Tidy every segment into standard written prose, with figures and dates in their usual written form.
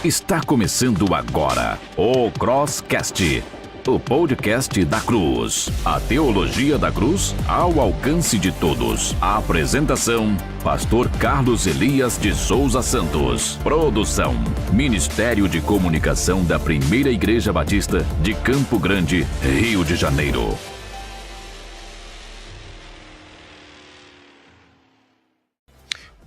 Está começando agora o Crosscast, o podcast da Cruz. A teologia da cruz ao alcance de todos. A apresentação, Pastor Carlos Elias de Souza Santos. Produção, Ministério de Comunicação da Primeira Igreja Batista de Campo Grande, Rio de Janeiro.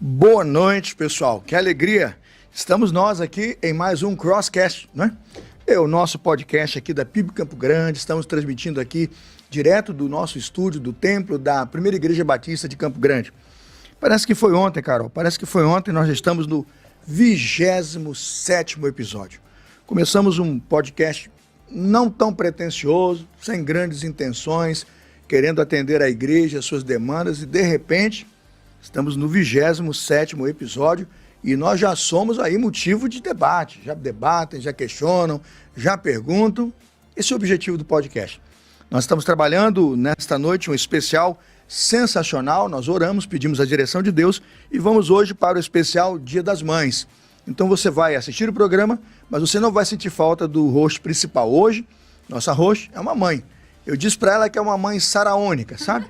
Boa noite, pessoal. Que alegria! Estamos nós aqui em mais um Crosscast, né? É o nosso podcast aqui da PIB Campo Grande. Estamos transmitindo aqui direto do nosso estúdio, do templo da Primeira Igreja Batista de Campo Grande. Parece que foi ontem, Carol. Parece que foi ontem. Nós já estamos no 27º episódio. Começamos um podcast não tão pretensioso, sem grandes intenções, querendo atender a igreja, as suas demandas, e de repente estamos no 27º episódio e nós já somos aí motivo de debate. Já debatem, já questionam, já perguntam. Esse é o objetivo do podcast. Nós estamos trabalhando nesta noite um especial sensacional. Nós oramos, pedimos a direção de Deus e vamos hoje para o especial Dia das Mães. Então você vai assistir o programa, mas você não vai sentir falta do host principal. Hoje, nossa host é uma mãe. Eu disse para ela que é uma mãe saraônica, sabe?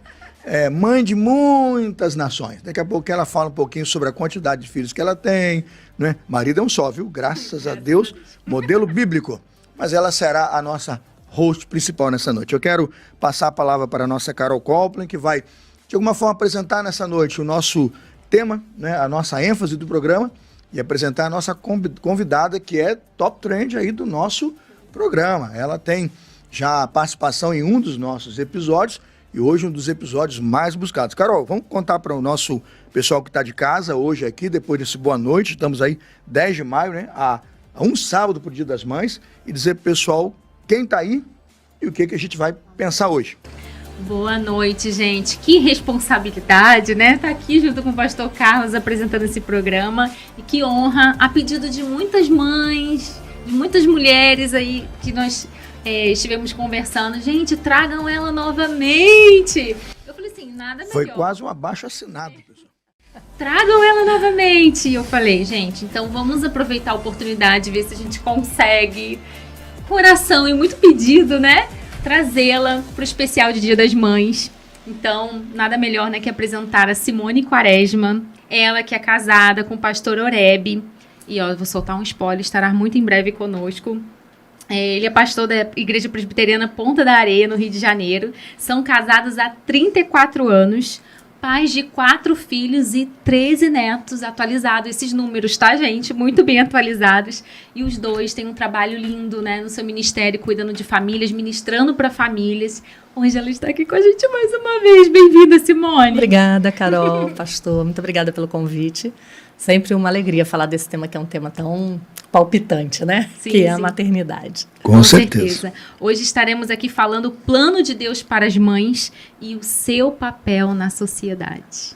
É mãe de muitas nações. Daqui a pouco ela fala um pouquinho sobre a quantidade de filhos que ela tem, né? Marido é um só, viu? Graças a Deus, modelo bíblico. Mas ela será a nossa host principal nessa noite. Eu quero passar a palavra para a nossa Carol Copland, que vai, de alguma forma, apresentar nessa noite o nosso tema, né? A nossa ênfase do programa, e apresentar a nossa convidada, que é top trend aí do nosso programa. Ela tem já participação em um dos nossos episódios, e hoje um dos episódios mais buscados. Carol, vamos contar para o nosso pessoal que está de casa hoje aqui, depois desse boa noite, estamos aí 10 de maio, né, a um sábado para o Dia das Mães, e dizer para o pessoal quem está aí e o que a gente vai pensar hoje. Boa noite, gente. Que responsabilidade, né? Tá aqui junto com o pastor Carlos apresentando esse programa, e que honra, a pedido de muitas mães, de muitas mulheres aí que nós estivemos conversando. Gente, tragam ela novamente. Eu falei assim, nada melhor. Foi quase um abaixo-assinado, pessoal. Tragam ela novamente. E eu falei, gente, então vamos aproveitar a oportunidade, ver se a gente consegue, coração e muito pedido, né? Trazê-la para o especial de Dia das Mães. Então, nada melhor, né, que apresentar a Simone Quaresma. Ela que é casada com o pastor Oreb. E ó, eu vou soltar um spoiler, estará muito em breve conosco. Ele é pastor da Igreja Presbiteriana Ponta da Areia, no Rio de Janeiro. São casados há 34 anos, pais de 4 filhos e 13 netos. Atualizados esses números, tá, gente? Muito bem atualizados. E os dois têm um trabalho lindo, né, no seu ministério, cuidando de famílias, ministrando para famílias. Hoje ela está aqui com a gente mais uma vez. Bem-vinda, Simone. Obrigada, Carol, pastor. Muito obrigada pelo convite. Sempre uma alegria falar desse tema, que é um tema tão palpitante, né? Sim, que é sim. a maternidade. Com certeza. Hoje estaremos aqui falando o plano de Deus para as mães e o seu papel na sociedade.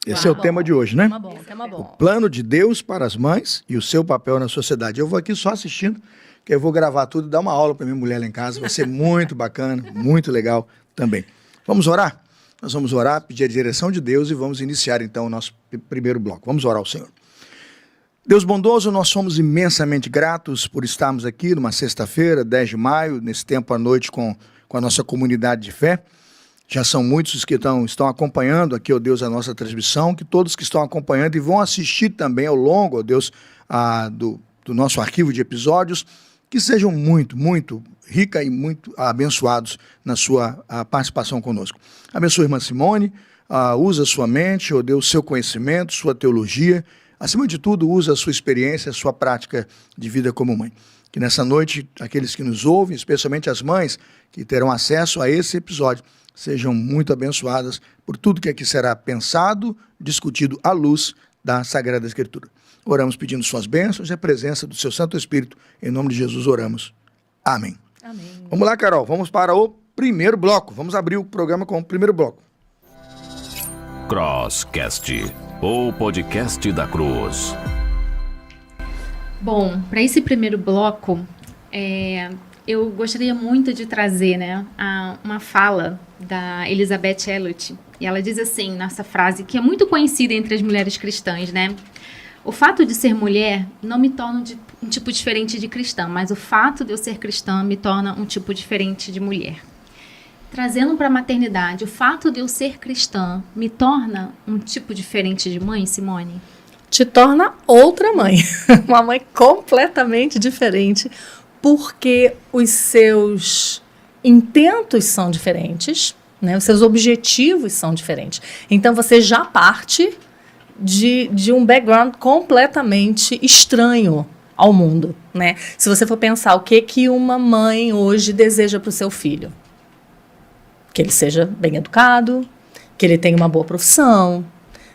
Esse é o tema de hoje, né? Tema bom. O plano de Deus para as mães e o seu papel na sociedade. Eu vou aqui só assistindo, que eu vou gravar tudo e dar uma aula para minha mulher lá em casa. Vai ser muito bacana, muito legal também. Vamos orar? Nós vamos orar, pedir a direção de Deus e vamos iniciar então o nosso primeiro bloco. Vamos orar ao Senhor. Deus bondoso, nós somos imensamente gratos por estarmos aqui numa sexta-feira, 10 de maio, nesse tempo à noite com a nossa comunidade de fé. Já são muitos os que estão acompanhando aqui, ó Deus, a nossa transmissão, que todos que estão acompanhando e vão assistir também ao longo, ó Deus, do nosso arquivo de episódios, que sejam muito, muito rica e muito abençoados na sua participação conosco. Abençoe a irmã Simone, usa a sua mente, ó Deus, seu conhecimento, sua teologia. Acima de tudo, usa a sua experiência, a sua prática de vida como mãe. Que nessa noite, aqueles que nos ouvem, especialmente as mães que terão acesso a esse episódio, sejam muito abençoadas por tudo que aqui será pensado, discutido à luz da Sagrada Escritura. Oramos pedindo suas bênçãos e a presença do seu Santo Espírito. Em nome de Jesus oramos. Amém. Amém. Vamos lá, Carol. Vamos para o primeiro bloco. Vamos abrir o programa com o primeiro bloco. Crosscast, o podcast da Cruz. Bom, para esse primeiro bloco, eu gostaria muito de trazer, né, uma fala da Elizabeth Elliot. E ela diz assim, nessa frase, que é muito conhecida entre as mulheres cristãs, né? O fato de ser mulher não me torna um tipo diferente de cristã, mas o fato de eu ser cristã me torna um tipo diferente de mulher. Trazendo para a maternidade, o fato de eu ser cristã me torna um tipo diferente de mãe, Simone? Te torna outra mãe, uma mãe completamente diferente, porque os seus intentos são diferentes, né? Os seus objetivos são diferentes. Então você já parte de um background completamente estranho ao mundo, né? Se você for pensar o que uma mãe hoje deseja para o seu filho, que ele seja bem educado, que ele tenha uma boa profissão,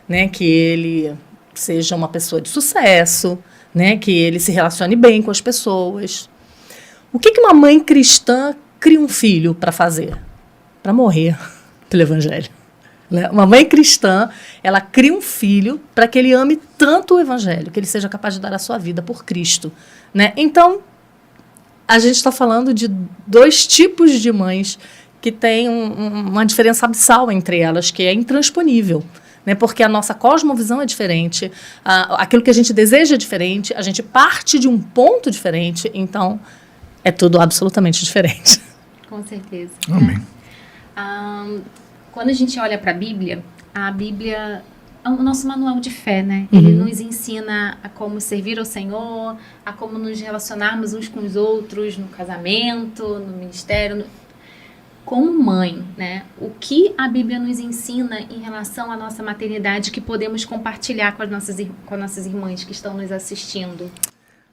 né? Que ele seja uma pessoa de sucesso, né? Que ele se relacione bem com as pessoas. O que uma mãe cristã cria um filho para fazer? Para morrer pelo evangelho. Né? Uma mãe cristã, ela cria um filho para que ele ame tanto o evangelho, que ele seja capaz de dar a sua vida por Cristo. Né? Então, a gente está falando de dois tipos de mães que têm uma diferença abissal entre elas, que é intransponível. Né? Porque a nossa cosmovisão é diferente, aquilo que a gente deseja é diferente, a gente parte de um ponto diferente, então é tudo absolutamente diferente. Com certeza. Amém. Quando a gente olha para a Bíblia é o nosso manual de fé, né? Ele nos ensina a como servir ao Senhor, a como nos relacionarmos uns com os outros no casamento, no ministério. Como mãe, né? O que a Bíblia nos ensina em relação à nossa maternidade que podemos compartilhar com as nossas irmãs que estão nos assistindo?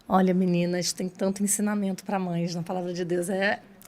Olha, meninas, tem tanto ensinamento para mães na palavra de Deus.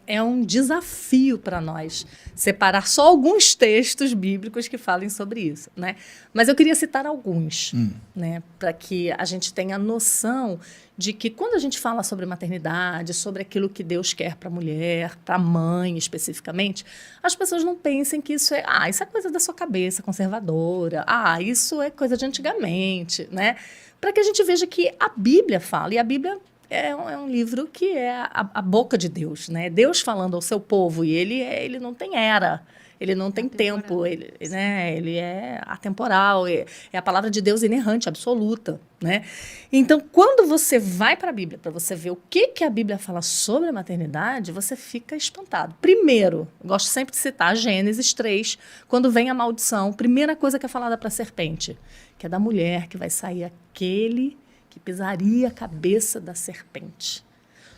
É um desafio para nós separar só alguns textos bíblicos que falem sobre isso, né? Mas eu queria citar alguns, né? Para que a gente tenha noção de que quando a gente fala sobre maternidade, sobre aquilo que Deus quer para a mulher, para a mãe especificamente, as pessoas não pensem que isso é coisa da sua cabeça conservadora, isso é coisa de antigamente, né? Para que a gente veja que a Bíblia fala, e a Bíblia é um livro que é a boca de Deus, né? Deus falando ao seu povo, e ele não tem era, ele não tem tempo, ele é atemporal, é a palavra de Deus inerrante, absoluta, né? Então, quando você vai para a Bíblia, para você ver o que a Bíblia fala sobre a maternidade, você fica espantado. Primeiro, eu gosto sempre de citar Gênesis 3, quando vem a maldição, primeira coisa que é falada para a serpente, que é da mulher que vai sair aquele que pisaria a cabeça da serpente.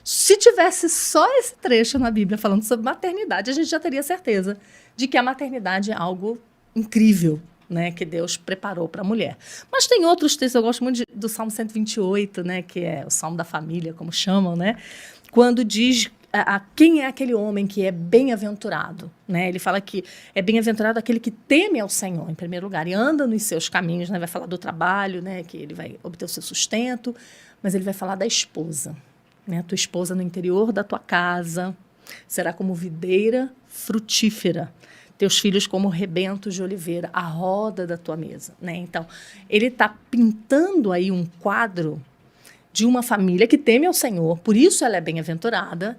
Se tivesse só esse trecho na Bíblia falando sobre maternidade, a gente já teria certeza de que a maternidade é algo incrível, né, que Deus preparou para a mulher. Mas tem outros textos, eu gosto muito do Salmo 128, né, que é o Salmo da família, como chamam, né, quando diz quem é aquele homem que é bem-aventurado, né? Ele fala que é bem-aventurado aquele que teme ao Senhor, em primeiro lugar, e anda nos seus caminhos, né? Vai falar do trabalho, né? Que ele vai obter o seu sustento, mas ele vai falar da esposa, né? A tua esposa no interior da tua casa será como videira frutífera, teus filhos como rebentos de oliveira, a roda da tua mesa, né? Então, ele está pintando aí um quadro de uma família que teme ao Senhor, por isso ela é bem-aventurada,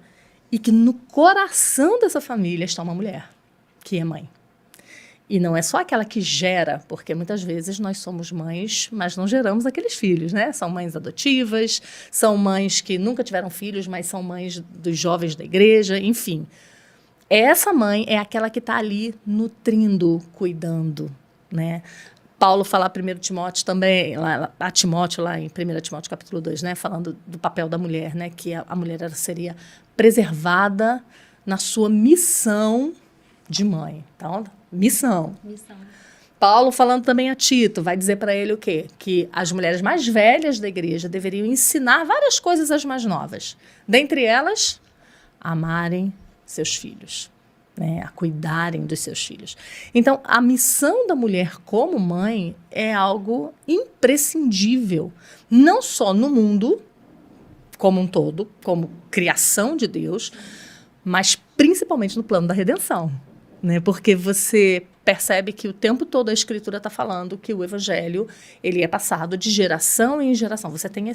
e que no coração dessa família está uma mulher, que é mãe. E não é só aquela que gera, porque muitas vezes nós somos mães, mas não geramos aqueles filhos, né? São mães adotivas, são mães que nunca tiveram filhos, mas são mães dos jovens da igreja, enfim. Essa mãe é aquela que está ali nutrindo, cuidando, né? Paulo fala a 1 Timóteo também, a Timóteo lá em 1 Timóteo capítulo 2, né, falando do papel da mulher, né, que a mulher ela seria preservada na sua missão de mãe. Então, missão. Paulo falando também a Tito, vai dizer para ele o quê? Que as mulheres mais velhas da igreja deveriam ensinar várias coisas às mais novas. Dentre elas, amarem seus filhos. Né, a cuidarem dos seus filhos. Então, a missão da mulher como mãe é algo imprescindível, não só no mundo como um todo, como criação de Deus, mas principalmente no plano da redenção. Né? Porque você percebe que o tempo todo a Escritura está falando que o Evangelho ele é passado de geração em geração. Você tem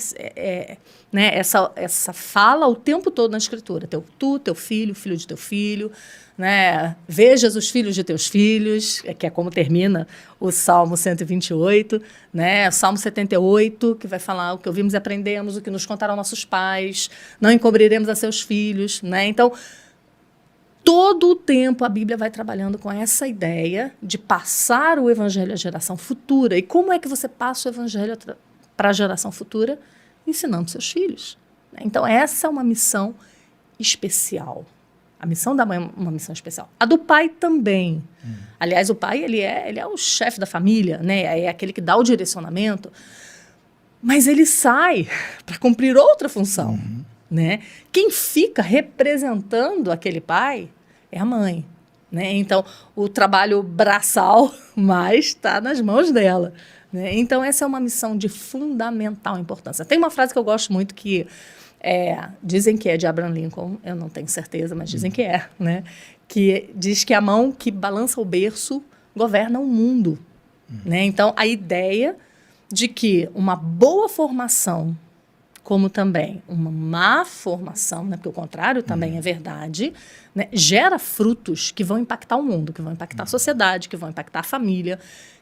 né, essa fala o tempo todo na Escritura. Teu filho, filho de teu filho, né? Vejas os filhos de teus filhos, que é como termina o Salmo 128, né? O Salmo 78, que vai falar o que ouvimos e aprendemos, o que nos contaram nossos pais, não encobriremos a seus filhos, né? Então, todo o tempo a Bíblia vai trabalhando com essa ideia de passar o Evangelho à geração futura. E como é que você passa o Evangelho para a geração futura? Ensinando seus filhos. Então, essa é uma missão especial. A missão da mãe é uma missão especial. A do pai também. Aliás, o pai ele é o chefe da família, né? É aquele que dá o direcionamento. Mas ele sai para cumprir outra função. Né? Quem fica representando aquele pai é a mãe, né? Então, o trabalho braçal mais está nas mãos dela, né? Então, essa é uma missão de fundamental importância. Tem uma frase que eu gosto muito que dizem que é de Abraham Lincoln, eu não tenho certeza, mas dizem que é, né? Que diz que a mão que balança o berço governa o mundo, né? Então, a ideia de que uma boa formação como também uma má formação, né, porque o contrário também é verdade, né, gera frutos que vão impactar o mundo, que vão impactar a sociedade, que vão impactar a família,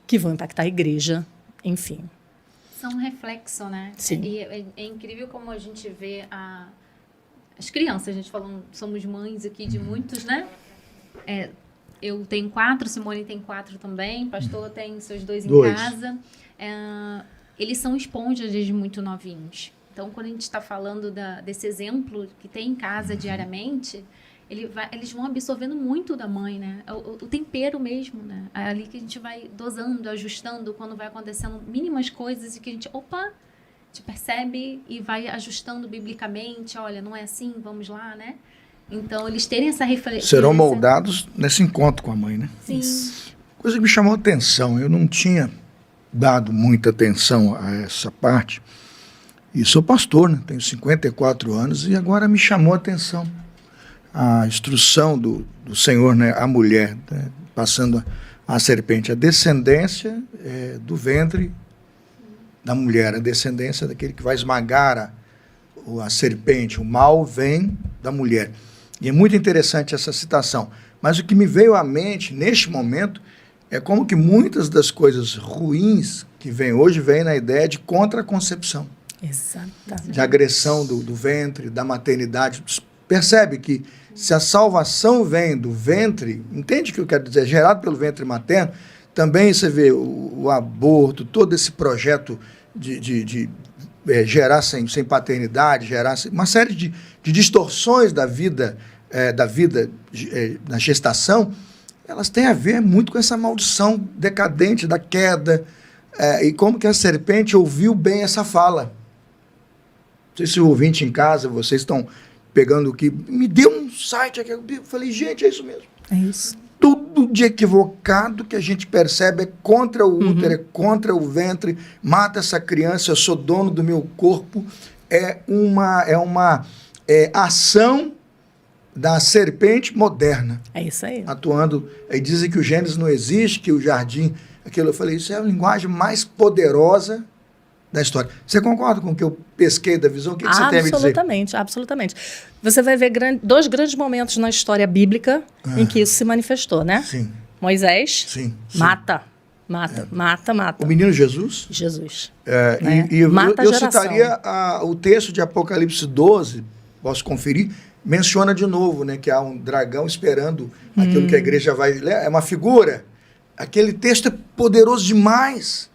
que vão impactar a igreja, enfim. São um reflexo, né? Sim. E é incrível como a gente vê as crianças, a gente falou, somos mães aqui de muitos, né? Eu tenho 4, Simone tem 4 também, pastor tem seus 2 em casa. Eles são esponjas desde muito novinhos. Então, quando a gente está falando desse exemplo que tem em casa diariamente, eles vão absorvendo muito da mãe, né? O tempero mesmo, né? É ali que a gente vai dosando, ajustando, quando vai acontecendo mínimas coisas e que a gente percebe e vai ajustando biblicamente. Olha, não é assim, vamos lá, né? Então, eles terem essa referência. Serão moldados nesse encontro com a mãe, né? Sim. Coisa que me chamou a atenção, eu não tinha dado muita atenção a essa parte. E sou pastor, né? Tenho 54 anos e agora me chamou a atenção a instrução do Senhor, né? A mulher, né? Passando a serpente, a descendência do ventre da mulher, a descendência daquele que vai esmagar a serpente, o mal vem da mulher. E é muito interessante essa citação. Mas o que me veio à mente neste momento é como que muitas das coisas ruins que vêm hoje vêm na ideia de contraconcepção. Exatamente. De agressão do ventre, da maternidade. Percebe que se a salvação vem do ventre, entende o que eu quero dizer? Gerado pelo ventre materno, também você vê o aborto, todo esse projeto de gerar sem paternidade, gerar uma série de distorções da vida, na gestação, elas têm a ver muito com essa maldição decadente da queda, e como que a serpente ouviu bem essa fala. Não sei se o ouvinte em casa, vocês estão pegando o que... Me deu um site aqui, eu falei, gente, é isso mesmo. É isso. Tudo de equivocado que a gente percebe é contra o útero, é contra o ventre, mata essa criança, eu sou dono do meu corpo. É uma ação da serpente moderna. É isso aí. Atuando. Aí dizem que o Gênesis não existe, que o jardim... Aquilo, eu falei, isso é a linguagem mais poderosa da história. Você concorda com o que eu pesquei da visão? O que você tem a me dizer? Absolutamente, absolutamente. Você vai ver dois grandes momentos na história bíblica em que isso se manifestou, né? Sim. Moisés Sim. mata. O menino Jesus? Jesus. Né? Eu citaria o texto de Apocalipse 12, posso conferir, menciona de novo, né, que há um dragão esperando aquilo que a igreja vai... É uma figura. Aquele texto é poderoso demais.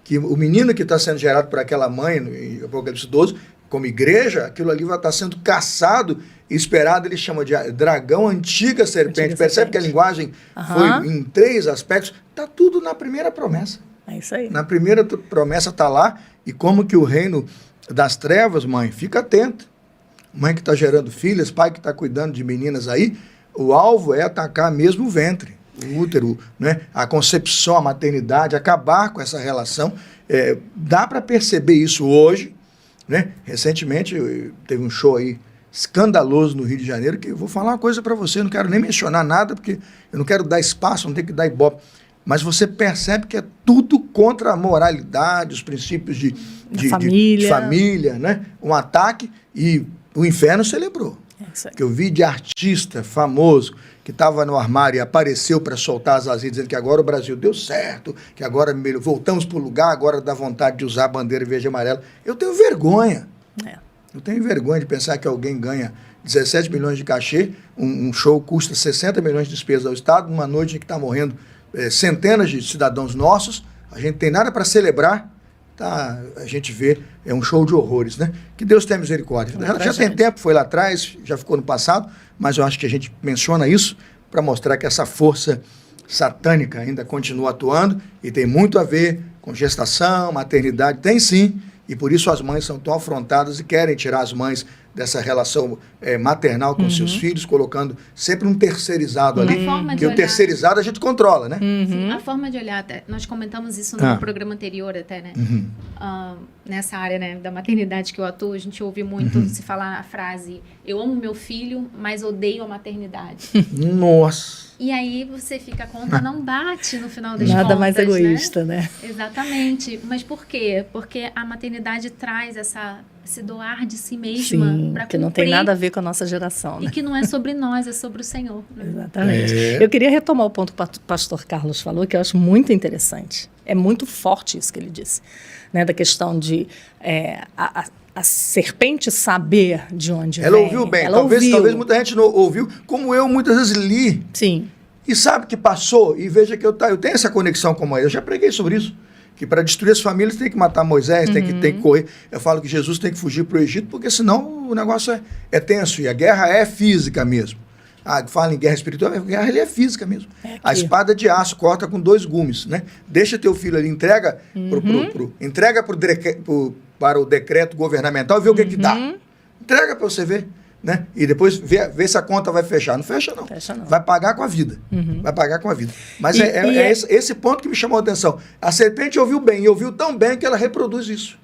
Que o menino que está sendo gerado por aquela mãe, em Apocalipse 12, como igreja, aquilo ali vai estar sendo caçado e esperado, ele chama de dragão, antiga serpente. Percebe que a linguagem foi em 3 aspectos? Está tudo na primeira promessa. É isso aí. Na primeira promessa está lá, e como que o reino das trevas, mãe, fica atento. Mãe que está gerando filhas, pai que está cuidando de meninas aí, o alvo é atacar mesmo o ventre. O útero, né? A concepção, a maternidade, acabar com essa relação. Dá para perceber isso hoje, né? Recentemente teve um show aí escandaloso no Rio de Janeiro, que eu vou falar uma coisa para você, não quero nem mencionar nada, porque eu não quero dar espaço, não tenho que dar ibope. Mas você percebe que é tudo contra a moralidade, os princípios de família, né? Um ataque, e o inferno celebrou. Que eu vi de artista famoso que estava no armário e apareceu para soltar as asinhas, dizendo que agora o Brasil deu certo, que agora voltamos para o lugar, agora dá vontade de usar a bandeira verde e amarela. Eu tenho vergonha. Eu tenho vergonha de pensar que alguém ganha 17 milhões de cachê, um show custa 60 milhões de despesas ao Estado, numa noite em que está morrendo centenas de cidadãos nossos, a gente tem nada para celebrar, tá? A gente vê, é um show de horrores, né? Que Deus tenha misericórdia. Já tem tempo, foi lá atrás, já ficou no passado, mas eu acho que a gente menciona isso para mostrar que essa força satânica ainda continua atuando e tem muito a ver com gestação, maternidade, tem sim, e por isso as mães são tão afrontadas e querem tirar as mães dessa relação maternal com seus filhos, colocando sempre um terceirizado ali, que o terceirizado a gente controla, né? Sim, a forma de olhar, até, nós comentamos isso no programa anterior até, né? Nessa área, né, da maternidade que eu atuo, a gente ouve muito se falar a frase, eu amo meu filho, mas odeio a maternidade. Nossa! E aí você fica, a conta não bate no final das contas. Nada mais egoísta, né? Exatamente. Mas por quê? Porque a maternidade traz esse doar de si mesma para cumprir. Que não tem nada a ver com a nossa geração, né? E que não é sobre nós, é sobre o Senhor. Né? Exatamente. Eu queria retomar o ponto que o pastor Carlos falou, que eu acho muito interessante. É muito forte isso que ele disse, né? Da questão de a serpente saber de onde ela vem. Ouviu bem. Ela talvez ouviu. muita gente não ouviu, como eu muitas vezes li. Sim. E sabe que passou, e veja que eu tenho essa conexão com Moisés. Eu já preguei sobre isso, que para destruir as famílias tem que matar Moisés, tem que correr. Eu falo que Jesus tem que fugir para o Egito, porque senão o negócio é tenso, e a guerra é física mesmo. Fala em guerra espiritual, a guerra ali é física mesmo. A espada de aço corta com 2 gumes, né? Deixa teu filho ali, entrega para o decreto governamental e vê o que dá. Entrega para você ver. Né? E depois vê se a conta vai fechar. Não fecha, não. Vai pagar com a vida. Vai pagar com a vida. Mas esse ponto que me chamou a atenção. A serpente ouviu bem, e ouviu tão bem que ela reproduz isso.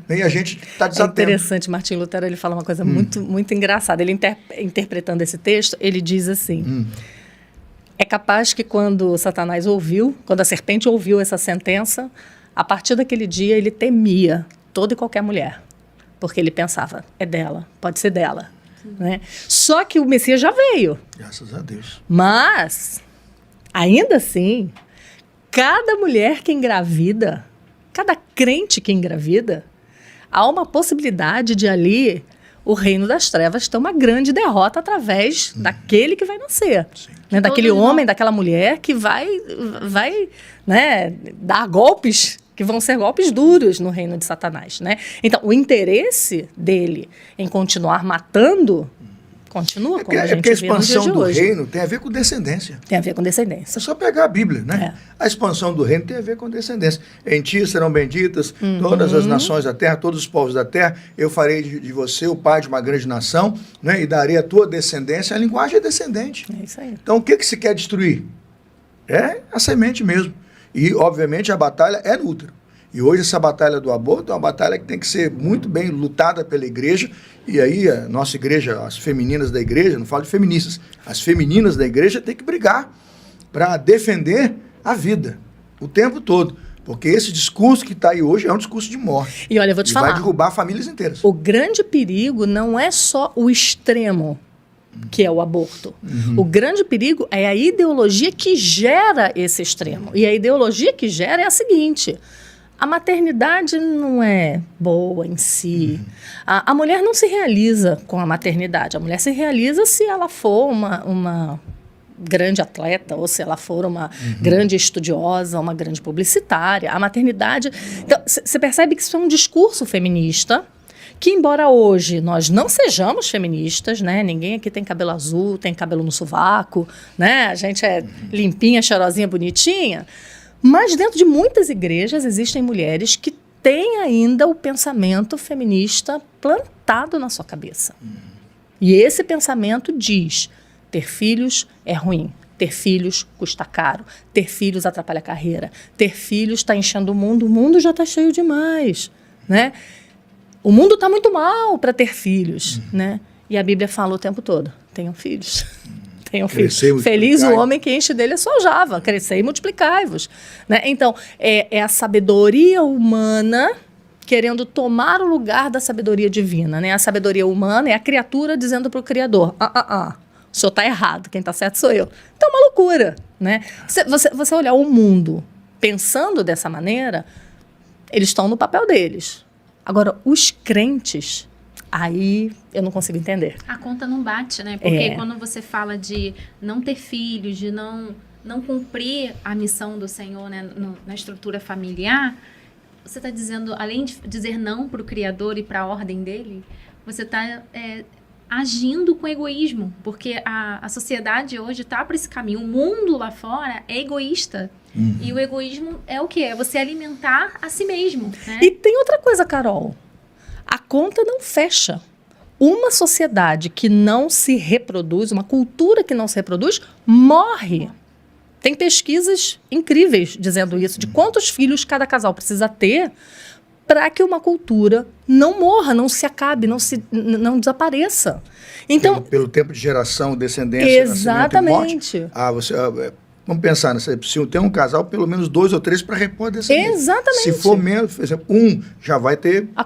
E a gente está desatento. É interessante, Martim Lutero, ele fala uma coisa muito, muito engraçada. Ele interpretando esse texto, ele diz assim, é capaz que quando a serpente ouviu essa sentença, a partir daquele dia ele temia toda e qualquer mulher. Porque ele pensava, é dela, pode ser dela. Né? Só que o Messias já veio. Graças a Deus. Mas, ainda assim, cada mulher que engravida, cada crente que engravida, há uma possibilidade de ali o reino das trevas ter uma grande derrota através daquele que vai nascer. Né? Daquele homem, daquela mulher que vai né, dar golpes que vão ser golpes duros no reino de Satanás, né? Então, o interesse dele em continuar matando continua, como a gente porque a vê no dia de expansão do hoje. reino tem a ver com descendência. Tem a ver com descendência. É só pegar a Bíblia, né? A expansão do reino tem a ver com descendência. Em ti serão benditas todas as nações da terra, todos os povos da terra. Eu farei de você o pai de uma grande nação, né? E darei a tua descendência. A linguagem é descendente. É isso aí. Então, o que se quer destruir? É a semente mesmo. E, obviamente, a batalha é no útero. E hoje essa batalha do aborto é uma batalha que tem que ser muito bem lutada pela igreja. E aí a nossa igreja, as femininas da igreja, não falo de feministas, as femininas da igreja têm que brigar para defender a vida o tempo todo. Porque esse discurso que está aí hoje é um discurso de morte. E olha, eu vou te falar. Vai derrubar famílias inteiras. O grande perigo não é só o extremo, que é o aborto. O grande perigo é a ideologia que gera esse extremo. E a ideologia que gera é a seguinte: a maternidade não é boa em si. A mulher não se realiza com a maternidade. A mulher se realiza se ela for uma grande atleta, ou se ela for uma grande estudiosa, uma grande publicitária. A maternidade... Então, você percebe que isso é um discurso feminista, que embora hoje nós não sejamos feministas, né? Ninguém aqui tem cabelo azul, tem cabelo no sovaco, né? A gente é limpinha, cheirosinha, bonitinha. Mas dentro de muitas igrejas existem mulheres que têm ainda o pensamento feminista plantado na sua cabeça. E esse pensamento diz: ter filhos é ruim, ter filhos custa caro, ter filhos atrapalha a carreira, ter filhos está enchendo o mundo já está cheio demais, né? O mundo está muito mal para ter filhos, né? E a Bíblia fala o tempo todo, tenham filhos. Tenham filhos. Crescer e Feliz o multiplicar. homem que enche dele a sua aljava. Crescer e multiplicai-vos. Né? Então, é a sabedoria humana querendo tomar o lugar da sabedoria divina. Né? A sabedoria humana é a criatura dizendo para o Criador, o senhor está errado, quem está certo sou eu. Então é uma loucura. Né? Você olhar o mundo pensando dessa maneira, eles estão no papel deles. Agora, os crentes, aí eu não consigo entender. A conta não bate, né? Porque quando você fala de não ter filhos, de não cumprir a missão do Senhor, né, na estrutura familiar, você está dizendo, além de dizer não para o Criador e para a ordem dele, você está agindo com egoísmo, porque a sociedade hoje está para esse caminho. O mundo lá fora é egoísta. E o egoísmo é o quê? É você alimentar a si mesmo. Né? E tem outra coisa, Carol. A conta não fecha. Uma sociedade que não se reproduz, uma cultura que não se reproduz, morre. Tem pesquisas incríveis dizendo isso, de quantos filhos cada casal precisa ter para que uma cultura não morra, não se acabe, não desapareça. Então, Pelo tempo de geração, descendência, exatamente. nascimento e morte. Vamos pensar nessa. Se tem um casal, pelo menos 2 ou 3 para repor a descendência. Exatamente. Se for menos, por exemplo, já vai ter A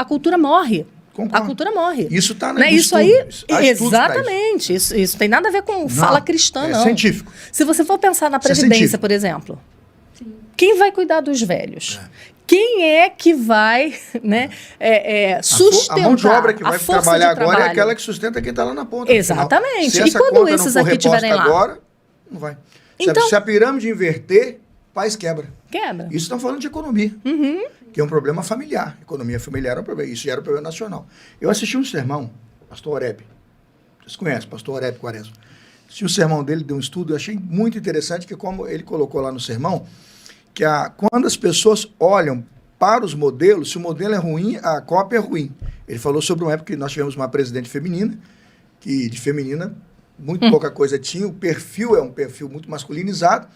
cultura morre. Concordo. A cultura morre. Isso está Né? Isso aí, exatamente. Isso tem nada a ver com fala cristã, não. É científico. Se você for pensar na previdência, por exemplo, quem vai cuidar dos velhos? Quem é que vai, né, sustentar? A mão de obra que vai força trabalhar de agora trabalho. é aquela que sustenta quem está lá na ponta. Exatamente. Se essa E quando conta esses não for aqui estiverem reposta lá? agora, não vai. Então- Se a pirâmide inverter, o país quebra. Quebra. Isso estão falando de economia, que é um problema familiar. Economia familiar é um problema. Isso já era um problema nacional. Eu assisti um sermão, pastor Oreb. Vocês conhecem, pastor Oreb Quaresma. Assisti um sermão dele, deu um estudo, eu achei muito interessante, que como ele colocou lá no sermão, que quando as pessoas olham para os modelos, se o modelo é ruim, a cópia é ruim. Ele falou sobre uma época que nós tivemos uma presidente feminina, que de feminina muito pouca coisa tinha, o perfil é um perfil muito masculinizado,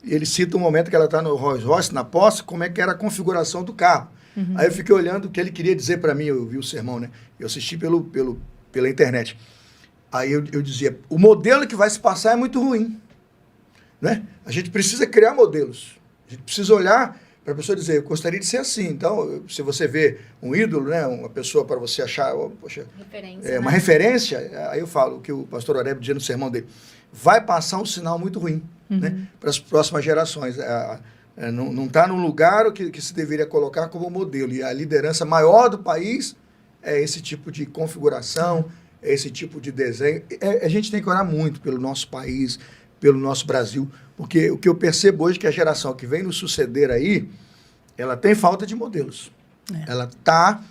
e ele cita um momento que ela está no Rolls Royce, na posse, como é que era a configuração do carro. Aí eu fiquei olhando o que ele queria dizer para mim, eu vi o sermão, né? Eu assisti pela internet. Aí eu dizia, o modelo que vai se passar é muito ruim. Né? A gente precisa criar modelos. A gente precisa olhar para a pessoa dizer, eu gostaria de ser assim. Então, se você vê um ídolo, né, uma pessoa para você achar, poxa, uma referência, aí eu falo o que o pastor Oreb dizia no sermão dele, vai passar um sinal muito ruim, né, para as próximas gerações. Não está no lugar que se deveria colocar como modelo. E a liderança maior do país é esse tipo de configuração, é esse tipo de desenho. A gente tem que orar muito pelo nosso país, pelo nosso Brasil, porque o que eu percebo hoje é que a geração que vem nos suceder aí, ela tem falta de modelos. Ela está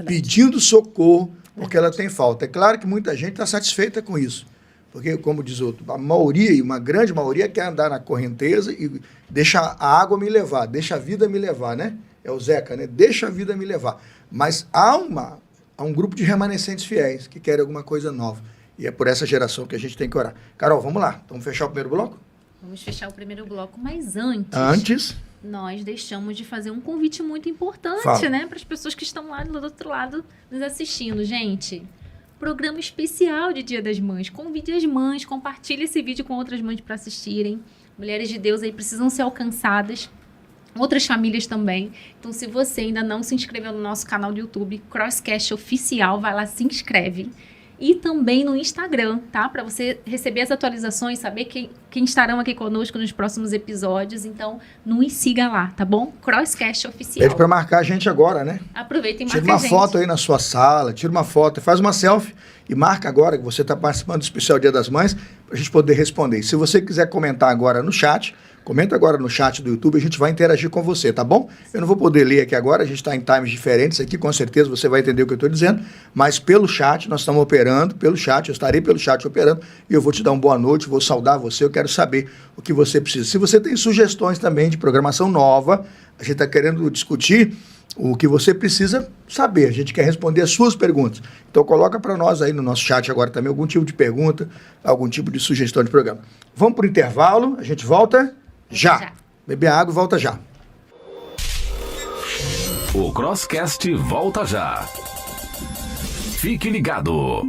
pedindo socorro porque ela tem falta. É claro que muita gente está satisfeita com isso, porque, como diz outro, a maioria, e uma grande maioria, quer andar na correnteza e deixa a água me levar, deixa a vida me levar, né? É o Zeca, né? Deixa a vida me levar. Mas há um grupo de remanescentes fiéis que querem alguma coisa nova. E é por essa geração que a gente tem que orar. Carol, vamos lá. Vamos fechar o primeiro bloco? Vamos fechar o primeiro bloco, mas antes nós deixamos de fazer um convite muito importante, né? Para as pessoas que estão lá do outro lado nos assistindo. Gente, programa especial de Dia das Mães. Convide as mães, compartilhe esse vídeo com outras mães para assistirem. Mulheres de Deus aí precisam ser alcançadas. Outras famílias também. Então, se você ainda não se inscreveu no nosso canal do YouTube, Crosscast Oficial, vai lá, se inscreve. E também no Instagram, tá? Para você receber as atualizações, saber quem estarão aqui conosco nos próximos episódios. Então, nos siga lá, tá bom? Crosscast Oficial. Pede para marcar a gente agora, né? Aproveita e marca a gente. gente. Tira uma foto aí na sua sala, tira uma foto, faz uma selfie e marca agora que você está participando do especial Dia das Mães para a gente poder responder. E se você quiser comentar agora no chat, comenta agora no chat do YouTube, a gente vai interagir com você, tá bom? Eu não vou poder ler aqui agora, a gente está em times diferentes aqui, com certeza você vai entender o que eu estou dizendo, mas pelo chat, nós estamos operando, pelo chat, eu estarei pelo chat operando, e eu vou te dar uma boa noite, vou saudar você, eu quero saber o que você precisa. Se você tem sugestões também de programação nova, a gente está querendo discutir o que você precisa saber, a gente quer responder as suas perguntas. Então coloca para nós aí no nosso chat agora também algum tipo de pergunta, algum tipo de sugestão de programa. Vamos para o intervalo, a gente volta... Já. Beber água e volta já. O Crosscast volta já. Fique ligado.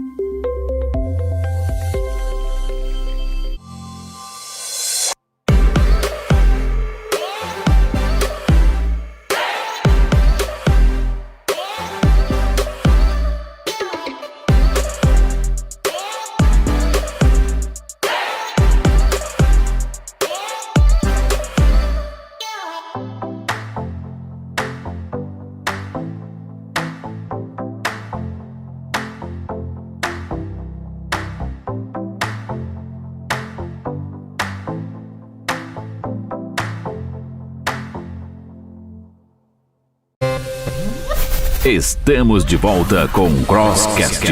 Estamos de volta com o Crosscast.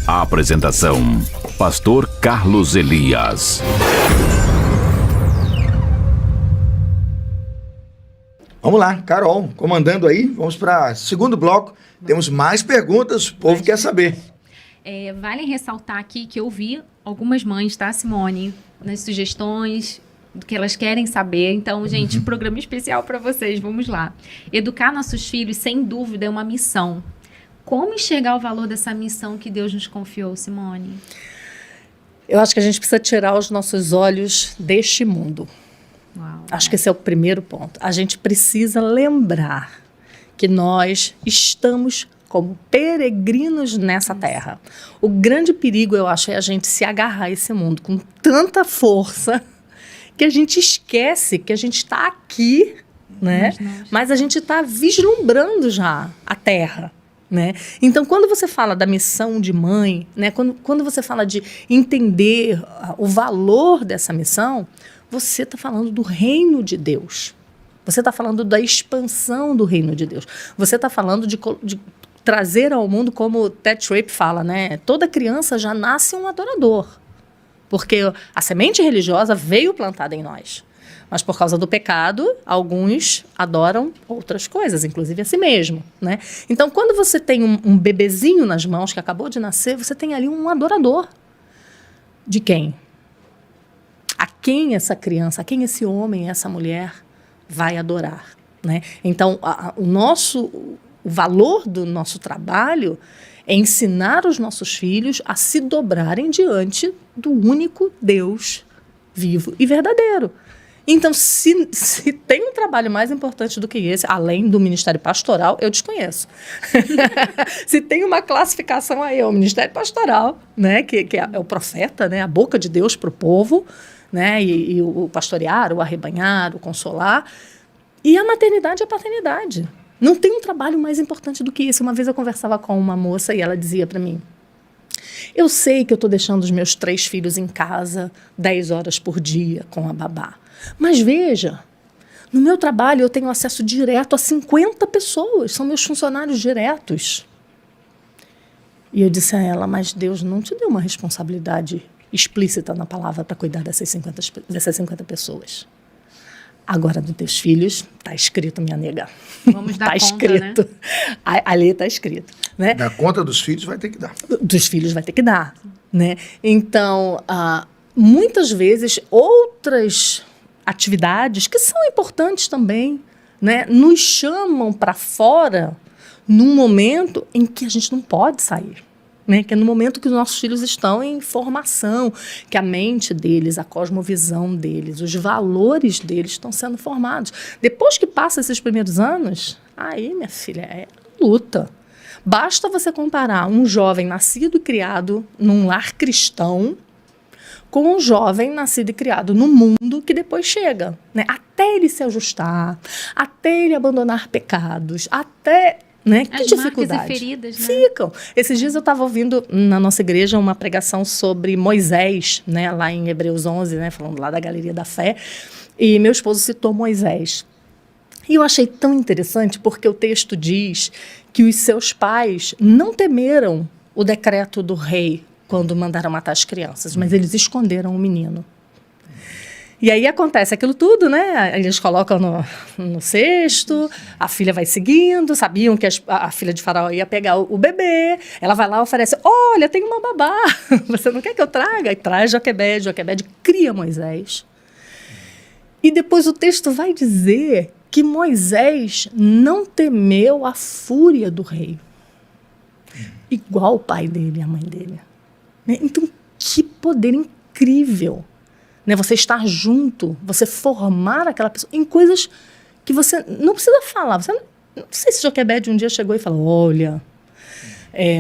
A apresentação: Pastor Carlos Elias. Vamos lá, Carol, comandando aí. Vamos para segundo bloco. Temos mais perguntas, o povo quer saber. Vale ressaltar aqui que eu vi algumas mães, tá, Simone, nas sugestões do que elas querem saber. Então, gente, um programa especial para vocês. Vamos lá. Educar nossos filhos, sem dúvida, é uma missão. Como enxergar o valor dessa missão que Deus nos confiou, Simone? Eu acho que a gente precisa tirar os nossos olhos deste mundo. Uau, acho que esse é o primeiro ponto. A gente precisa lembrar que nós estamos como peregrinos nessa terra. O grande perigo, eu acho, é a gente se agarrar a esse mundo com tanta força que a gente esquece que a gente está aqui, né? Mas a gente está vislumbrando já a terra, né? Então, quando você fala da missão de mãe, né? Quando você fala de entender o valor dessa missão, você está falando do reino de Deus. Você está falando da expansão do reino de Deus. Você está falando de trazer ao mundo, como o Ted Tripp fala, né? Toda criança já nasce um adorador. Porque a semente religiosa veio plantada em nós. Mas por causa do pecado, alguns adoram outras coisas, inclusive a si mesmo, né? Então, quando você tem um bebezinho nas mãos que acabou de nascer, você tem ali um adorador. De quem? A quem essa criança, a quem esse homem, essa mulher vai adorar, né? Então, o valor do nosso trabalho é ensinar os nossos filhos a se dobrarem diante do único Deus vivo e verdadeiro. Então, se tem um trabalho mais importante do que esse, além do ministério pastoral, eu desconheço. Se tem uma classificação aí, é o ministério pastoral, né, que é o profeta, né, a boca de Deus para o povo, né, e o pastorear, o arrebanhar, o consolar. E a maternidade e a paternidade. Não tem um trabalho mais importante do que isso. Uma vez eu conversava com uma moça e ela dizia para mim: eu sei que eu estou deixando os meus 3 filhos em casa 10 horas por dia com a babá. Mas veja, no meu trabalho eu tenho acesso direto a 50 pessoas. São meus funcionários diretos. E eu disse a ela: mas Deus não te deu uma responsabilidade explícita na palavra para cuidar dessas 50 pessoas. Agora, dos teus filhos, está escrito, minha nega. Vamos dar conta, escrito, né? Ali está escrito. Né? Da conta dos filhos vai ter que dar. Dos filhos vai ter que dar. Né? Então, muitas vezes, outras atividades, que são importantes também, né, nos chamam para fora num momento em que a gente não pode sair. Né, que é no momento que os nossos filhos estão em formação, que a mente deles, a cosmovisão deles, os valores deles estão sendo formados. Depois que passa esses primeiros anos, aí, minha filha, é luta. Basta você comparar um jovem nascido e criado num lar cristão com um jovem nascido e criado no mundo que depois chega. Né, até ele se ajustar, até ele abandonar pecados, até... Né? Que dificuldade. Marcas e feridas, né? Ficam. Esses dias eu estava ouvindo na nossa igreja uma pregação sobre Moisés, né? Lá em Hebreus 11, né? Falando lá da Galeria da Fé, e meu esposo citou Moisés. E eu achei tão interessante porque o texto diz que os seus pais não temeram o decreto do rei quando mandaram matar as crianças, mas eles esconderam o menino. E aí acontece aquilo tudo, né? Eles colocam no cesto, a filha vai seguindo, sabiam que a filha de Faraó ia pegar o bebê, ela vai lá e oferece: olha, tem uma babá, você não quer que eu traga? E traz Joquebede cria Moisés. E depois o texto vai dizer que Moisés não temeu a fúria do rei, igual o pai dele e a mãe dele. Então, que poder incrível! Né, você estar junto, você formar aquela pessoa em coisas que você não precisa falar. Você não sei se Joquebede um dia chegou e falou: olha,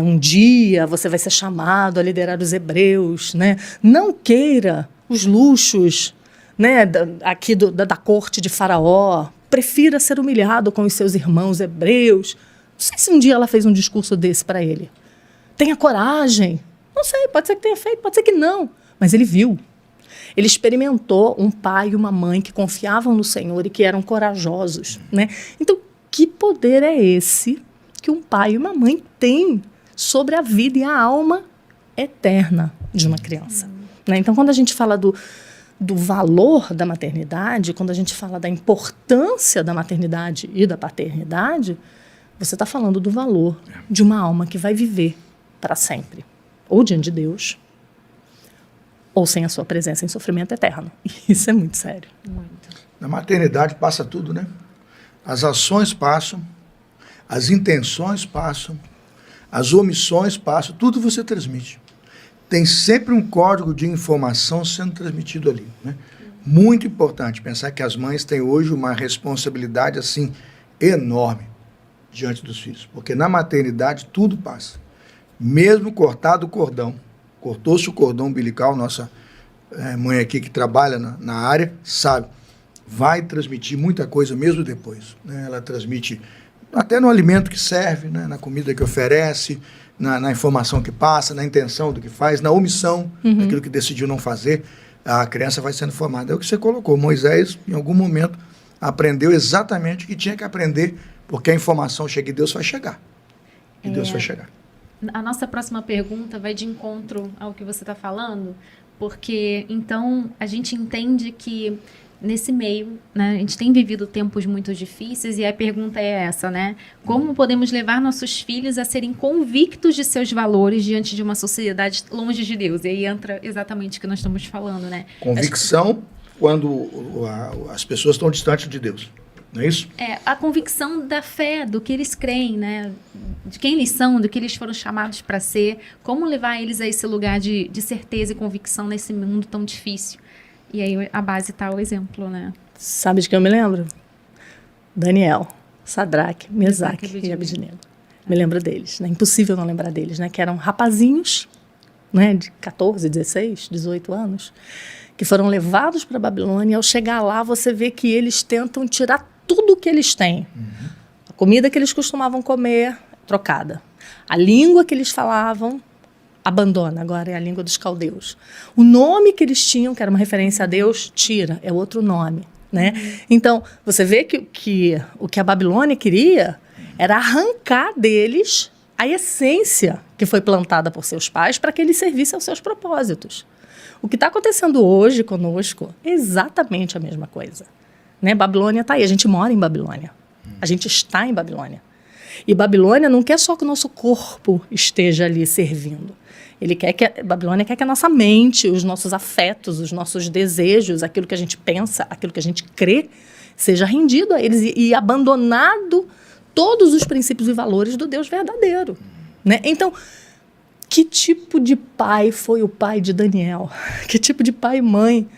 um dia você vai ser chamado a liderar os hebreus, né? Não queira os luxos, né, aqui da corte de Faraó, prefira ser humilhado com os seus irmãos hebreus. Não sei se um dia ela fez um discurso desse para ele. Tenha coragem. Não sei, pode ser que tenha feito, pode ser que não, mas ele viu. Ele experimentou um pai e uma mãe que confiavam no Senhor e que eram corajosos, né? Então, que poder é esse que um pai e uma mãe têm sobre a vida e a alma eterna de uma criança. Né? Então, quando a gente fala do valor da maternidade, quando a gente fala da importância da maternidade e da paternidade, você está falando do valor de uma alma que vai viver para sempre, ou diante de Deus, ou sem a sua presença em sofrimento eterno. Isso é muito sério. Muito. Na maternidade passa tudo, né? As ações passam, as intenções passam, as omissões passam, tudo você transmite. Tem sempre um código de informação sendo transmitido ali, né? Muito importante pensar que as mães têm hoje uma responsabilidade, assim, enorme diante dos filhos, porque na maternidade tudo passa. Mesmo cortado o cordão, cortou-se o cordão umbilical, nossa mãe aqui que trabalha na área, sabe, vai transmitir muita coisa mesmo depois, né? Ela transmite até no alimento que serve, né? Na comida que oferece, na informação que passa, na intenção do que faz, na omissão daquilo que decidiu não fazer, a criança vai sendo formada. É o que você colocou. Moisés, em algum momento, aprendeu exatamente o que tinha que aprender, porque a informação chega e Deus vai chegar. E Deus vai chegar. A nossa próxima pergunta vai de encontro ao que você está falando, porque, então, a gente entende que nesse meio, né, a gente tem vivido tempos muito difíceis e a pergunta é essa, né? Como podemos levar nossos filhos a serem convictos de seus valores diante de uma sociedade longe de Deus? E aí entra exatamente o que nós estamos falando, né? Convicção quando as pessoas estão distantes de Deus, não é isso? É, a convicção da fé, do que eles creem, né? De quem eles são, do que eles foram chamados para ser. Como levar eles a esse lugar de certeza e convicção nesse mundo tão difícil? E aí a base está o exemplo, né? Sabe de que eu me lembro? Daniel, Sadraque, Mesaque e Abednego. Me lembro deles, né? Impossível não lembrar deles, né? Que eram rapazinhos, né? De 14, 16, 18 anos, que foram levados para a Babilônia. E ao chegar lá, você vê que eles tentam tirar tudo o que eles têm. A comida que eles costumavam comer, trocada. A língua que eles falavam, abandona, agora é a língua dos caldeus. O nome que eles tinham, que era uma referência a Deus, tira, é outro nome, né? Então, você vê que o que a Babilônia queria era arrancar deles a essência que foi plantada por seus pais para que eles servissem aos seus propósitos. O que está acontecendo hoje conosco é exatamente a mesma coisa, né? Babilônia está aí, a gente mora em Babilônia, a gente está em Babilônia. E Babilônia não quer só que o nosso corpo esteja ali servindo. Babilônia quer que a nossa mente, os nossos afetos, os nossos desejos, aquilo que a gente pensa, aquilo que a gente crê, seja rendido a eles e abandonado todos os princípios e valores do Deus verdadeiro, né? Então, que tipo de pai foi o pai de Daniel? Que tipo de pai e mãe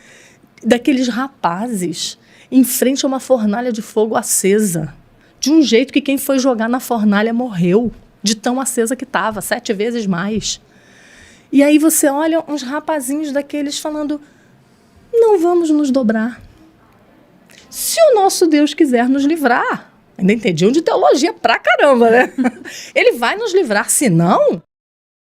daqueles rapazes em frente a uma fornalha de fogo acesa? De um jeito que quem foi jogar na fornalha morreu, de tão acesa que estava, 7 vezes mais. E aí você olha uns rapazinhos daqueles falando, não vamos nos dobrar. Se o nosso Deus quiser nos livrar, ainda entendiam de teologia pra caramba, né? Ele vai nos livrar, se não,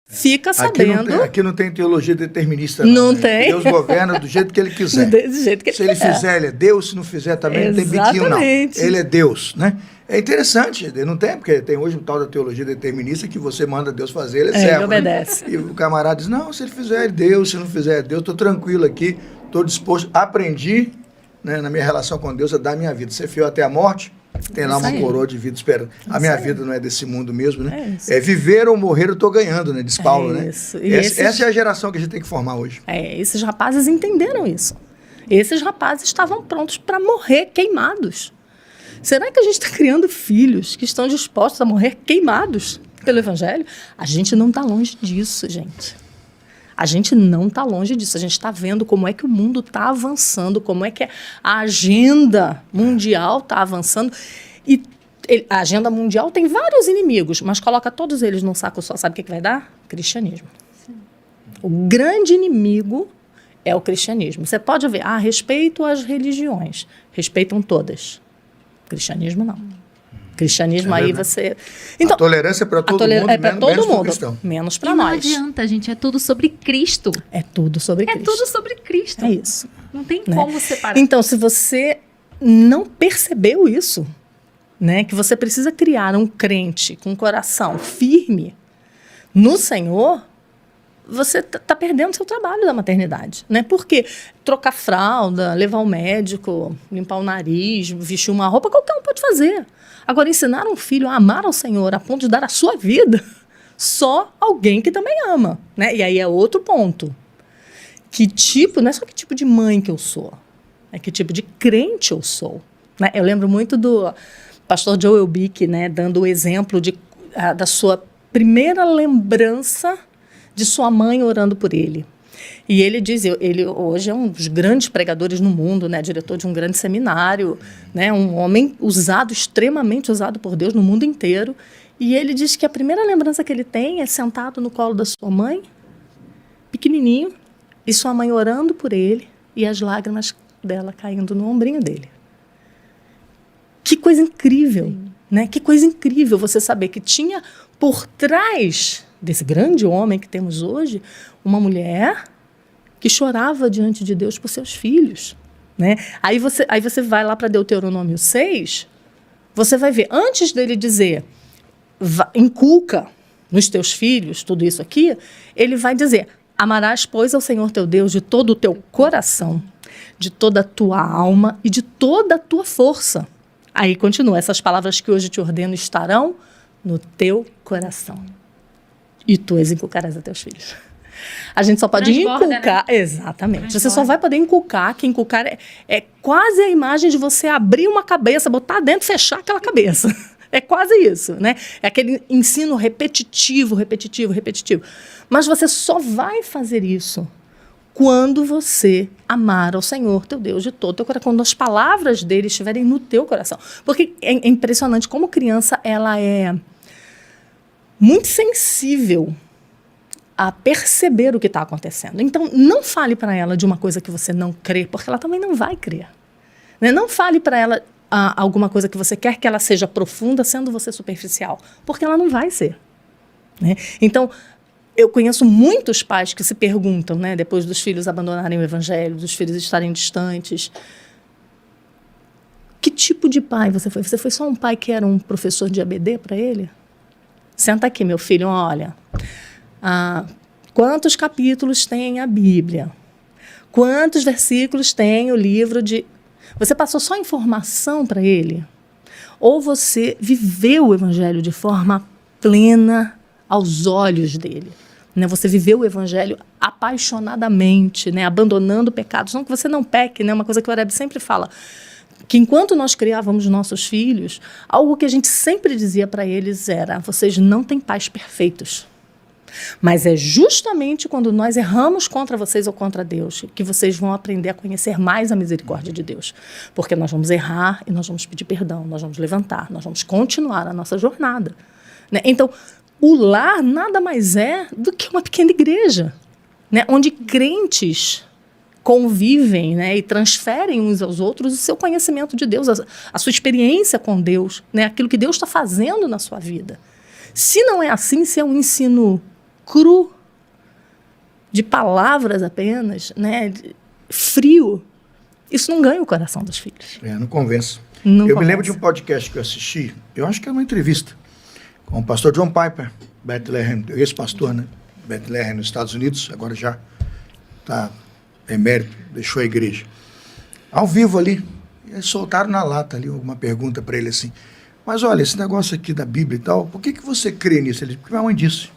fica sabendo. Aqui não tem teologia determinista. Não né? tem. Deus governa do jeito que ele quiser. Do jeito que ele se ele fizer, ele é Deus. Se não fizer, também não tem biquinho, não. Ele é Deus, né? É interessante, não tem, porque tem hoje um tal da teologia determinista que você manda Deus fazer, ele é servo. Ele obedece. Né? E o camarada diz, não, se ele fizer, é Deus. Se não fizer, é Deus. Estou tranquilo aqui, estou disposto. Aprendi, né, na minha relação com Deus, a dar a minha vida. Ser fiel até a morte, tem lá uma coroa de vida esperando. A minha vida não é desse mundo mesmo, né? É viver ou morrer, eu estou ganhando, né? Diz Paulo, né? Essa é a geração que a gente tem que formar hoje. Esses rapazes entenderam isso. Esses rapazes estavam prontos para morrer queimados. Será que a gente está criando filhos que estão dispostos a morrer queimados pelo Evangelho? A gente não está longe disso, gente. A gente não está longe disso. A gente está vendo como é que o mundo está avançando, como é que a agenda mundial está avançando. E a agenda mundial tem vários inimigos, mas coloca todos eles num saco só. Sabe o que vai dar? Cristianismo. Sim. O grande inimigo é o cristianismo. Você pode ver, respeito às religiões. Respeitam todas. Cristianismo não. Cristianismo aí você... Então, a tolerância é para todo mundo, é para todo mundo, menos para nós. Não adianta, gente, é tudo sobre Cristo. É tudo sobre Cristo. É tudo sobre Cristo. É isso. Não tem como separar. Então, se você não percebeu isso, né, que você precisa criar um crente com um coração firme no Senhor, você está perdendo seu trabalho da maternidade, né? Porque trocar fralda, levar ao médico, limpar o nariz, vestir uma roupa, qualquer um pode fazer. Agora, ensinar um filho a amar ao Senhor a ponto de dar a sua vida, só alguém que também ama, né? E aí é outro ponto. Não é só que tipo de mãe que eu sou, é que tipo de crente eu sou, né? Eu lembro muito do pastor Joel Bick, né, dando o exemplo da sua primeira lembrança de sua mãe orando por ele. E ele diz, ele hoje é um dos grandes pregadores no mundo, né, diretor de um grande seminário, né, um homem extremamente usado por Deus no mundo inteiro. E ele diz que a primeira lembrança que ele tem é sentado no colo da sua mãe, pequenininho, e sua mãe orando por ele e as lágrimas dela caindo no ombrinho dele. Que coisa incrível, né? Que coisa incrível você saber que tinha por trás desse grande homem que temos hoje, uma mulher que chorava diante de Deus por seus filhos, né? Aí você vai lá para Deuteronômio 6, você vai ver, antes dele dizer, inculca nos teus filhos tudo isso aqui, ele vai dizer, amarás, pois, ao Senhor teu Deus de todo o teu coração, de toda a tua alma e de toda a tua força. Aí continua, essas palavras que hoje te ordeno estarão no teu coração. E tu as inculcarás a teus filhos. A gente só pode inculcar... Né? Exatamente. Você só vai poder inculcar, que inculcar é quase a imagem de você abrir uma cabeça, botar dentro e fechar aquela cabeça. É quase isso, né? É aquele ensino repetitivo. Mas você só vai fazer isso quando você amar ao Senhor, teu Deus, de todo o teu coração, quando as palavras dele estiverem no teu coração. Porque é impressionante como criança, ela é muito sensível a perceber o que está acontecendo. Então, não fale para ela de uma coisa que você não crê, porque ela também não vai crer. Né? Não fale para ela alguma coisa que você quer que ela seja profunda, sendo você superficial, porque ela não vai ser. Né? Então, eu conheço muitos pais que se perguntam, né, depois dos filhos abandonarem o evangelho, dos filhos estarem distantes, que tipo de pai você foi? Você foi só um pai que era um professor de ABD para ele? Senta aqui, meu filho, olha, quantos capítulos tem a Bíblia? Quantos versículos tem o livro de... Você passou só informação para ele? Ou você viveu o evangelho de forma plena aos olhos dele? Né? Você viveu o evangelho apaixonadamente, né? Abandonando pecados. Não que você não peque, né? Uma coisa que o Oreb sempre fala, que enquanto nós criávamos nossos filhos, algo que a gente sempre dizia para eles era, vocês não têm pais perfeitos. Mas é justamente quando nós erramos contra vocês ou contra Deus que vocês vão aprender a conhecer mais a misericórdia de Deus. Porque nós vamos errar e nós vamos pedir perdão, nós vamos levantar, nós vamos continuar a nossa jornada. Né? Então, o lar nada mais é do que uma pequena igreja, né? Onde crentes convivem, né? E transferem uns aos outros o seu conhecimento de Deus, a sua experiência com Deus, né? Aquilo que Deus está fazendo na sua vida. Se não é assim, se é um ensino cru, de palavras apenas, né, frio, isso não ganha o coração dos filhos. Não convence. Me lembro de um podcast que eu assisti, eu acho que era uma entrevista, com o pastor John Piper, Bethlehem, ex-pastor, né, Bethlehem, nos Estados Unidos, agora já está emérito, deixou a igreja. Ao vivo ali, eles soltaram na lata ali alguma pergunta para ele assim, mas olha, esse negócio aqui da Bíblia e tal, por que você crê nisso? Ele disse, porque minha mãe disse.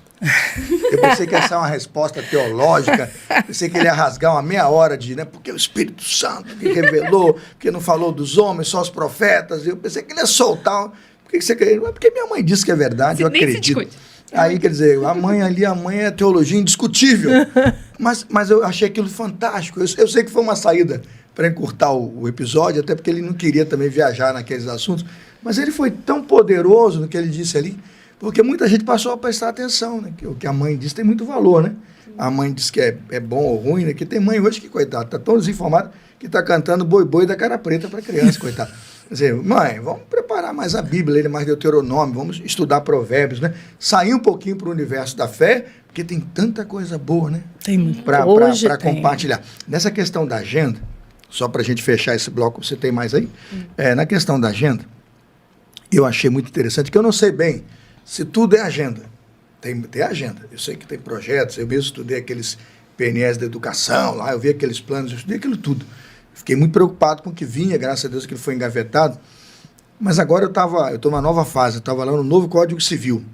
Eu pensei que ia ser uma resposta teológica, pensei que ele ia rasgar uma meia hora de, né, porque o Espírito Santo que revelou, que não falou dos homens, só os profetas. Eu pensei que ele ia soltar. Por que você crê? Porque minha mãe disse que é verdade, eu acredito. Aí, quer dizer, a mãe é teologia indiscutível. Mas eu achei aquilo fantástico. Eu sei que foi uma saída para encurtar o episódio, até porque ele não queria também viajar naqueles assuntos. Mas ele foi tão poderoso no que ele disse ali, porque muita gente passou a prestar atenção, né? Que o que a mãe disse tem muito valor, né? A mãe diz que é bom ou ruim, né? Que tem mãe hoje que, coitado, está tão desinformada que está cantando boi boi da cara preta para criança, coitado. Quer dizer, mãe, vamos preparar mais a Bíblia, ler mais Deuteronômio, vamos estudar provérbios, né? Sair um pouquinho para o universo da fé, porque tem tanta coisa boa, né? Tem muito. Para compartilhar. Nessa questão da agenda, só para a gente fechar esse bloco, você tem mais aí? Na questão da agenda, eu achei muito interessante, que eu não sei bem se tudo é agenda. Tem agenda. Eu sei que tem projetos, eu mesmo estudei aqueles PNS da educação, lá eu vi aqueles planos, eu estudei aquilo tudo. Fiquei muito preocupado com o que vinha, graças a Deus que ele foi engavetado. Mas agora eu estou numa nova fase, eu estava lá no novo Código Civil.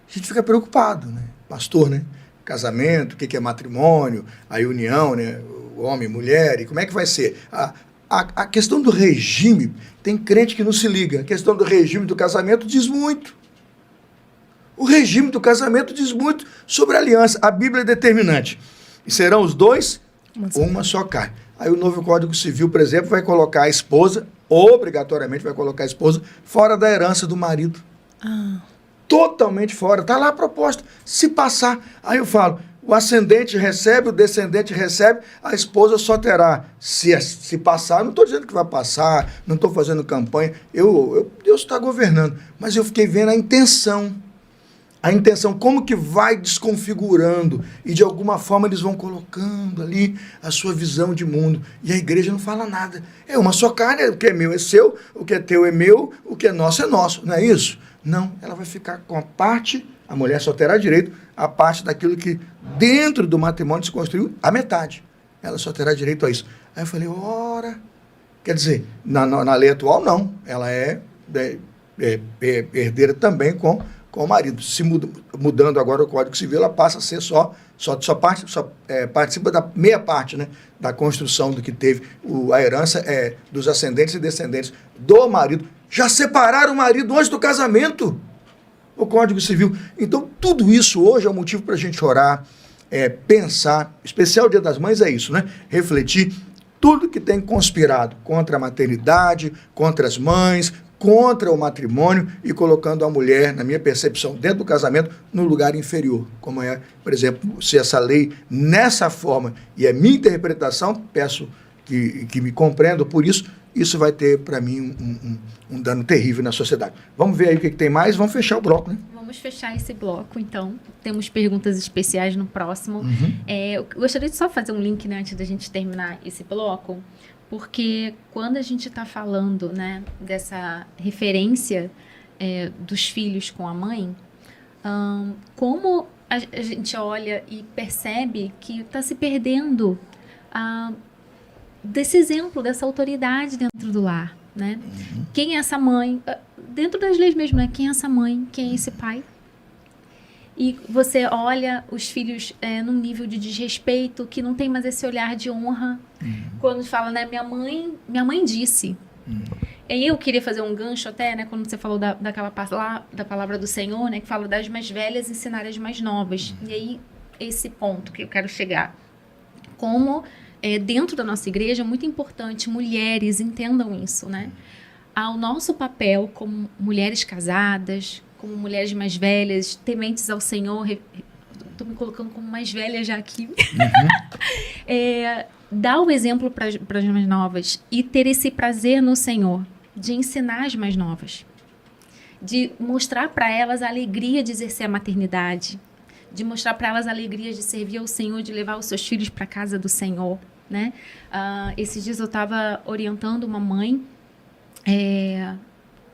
A gente fica preocupado, né? Pastor, né? Casamento, o que é matrimônio, a união, né? O homem e mulher, e como é que vai ser? A questão do regime, tem crente que não se liga. A questão do regime do casamento diz muito. O regime do casamento diz muito sobre a aliança. A Bíblia é determinante. E serão os dois uma só carne. Aí o novo Código Civil, por exemplo, vai colocar a esposa, obrigatoriamente vai colocar a esposa, fora da herança do marido. Totalmente fora. Está lá a proposta. Se passar, aí eu falo, o ascendente recebe, o descendente recebe, a esposa só terá. Se passar, não estou dizendo que vai passar, não estou fazendo campanha, Deus está governando. Mas eu fiquei vendo a intenção, como que vai desconfigurando, e de alguma forma eles vão colocando ali a sua visão de mundo, e a igreja não fala nada. É uma só carne, o que é meu é seu, o que é teu é meu, o que é nosso, não é isso? Não, ela vai ficar com a parte, a mulher só terá direito a parte daquilo que dentro do matrimônio se construiu, a metade. Ela só terá direito a isso. Aí eu falei, ora, quer dizer, na lei atual não, ela é herdeira também com o marido. Se mudando agora o Código Civil, ela passa a ser participa da meia parte, né, da construção do que teve. A herança é dos ascendentes e descendentes do marido. Já separaram o marido antes do casamento, o Código Civil. Então, tudo isso hoje é um motivo para a gente orar, pensar, especial Dia das Mães é isso, né? Refletir tudo que tem conspirado contra a maternidade, contra as mães, contra o matrimônio e colocando a mulher, na minha percepção, dentro do casamento, no lugar inferior. Como é, por exemplo, se essa lei, nessa forma, e é minha interpretação, peço que me compreendam por isso, isso vai ter, para mim, um dano terrível na sociedade. Vamos ver aí o que tem mais, vamos fechar o bloco, né? Vamos fechar esse bloco, então. Temos perguntas especiais no próximo. Eu gostaria de só fazer um link, né, antes da gente terminar esse bloco, porque quando a gente está falando, né, dessa referência dos filhos com a mãe, como a gente olha e percebe que está se perdendo desse exemplo, dessa autoridade dentro do lar, né? Quem é essa mãe? Dentro das leis mesmo, né? Quem é essa mãe? Quem é esse pai? E você olha os filhos num nível de desrespeito, que não tem mais esse olhar de honra. Quando fala, né? Minha mãe disse. E aí eu queria fazer um gancho até, né? Quando você falou daquela parte lá, da palavra do Senhor, né? Que fala das mais velhas ensinar as mais novas. E aí, esse ponto que eu quero chegar. Como dentro da nossa igreja é muito importante, mulheres entendam isso, né? O nosso papel como mulheres casadas, como mulheres mais velhas, tementes ao Senhor, estou me colocando como mais velha já aqui, dar o exemplo para as mais novas e ter esse prazer no Senhor, de ensinar as mais novas, de mostrar para elas a alegria de exercer a maternidade, de mostrar para elas a alegria de servir ao Senhor, de levar os seus filhos para a casa do Senhor, né? Esses dias eu estava orientando uma mãe,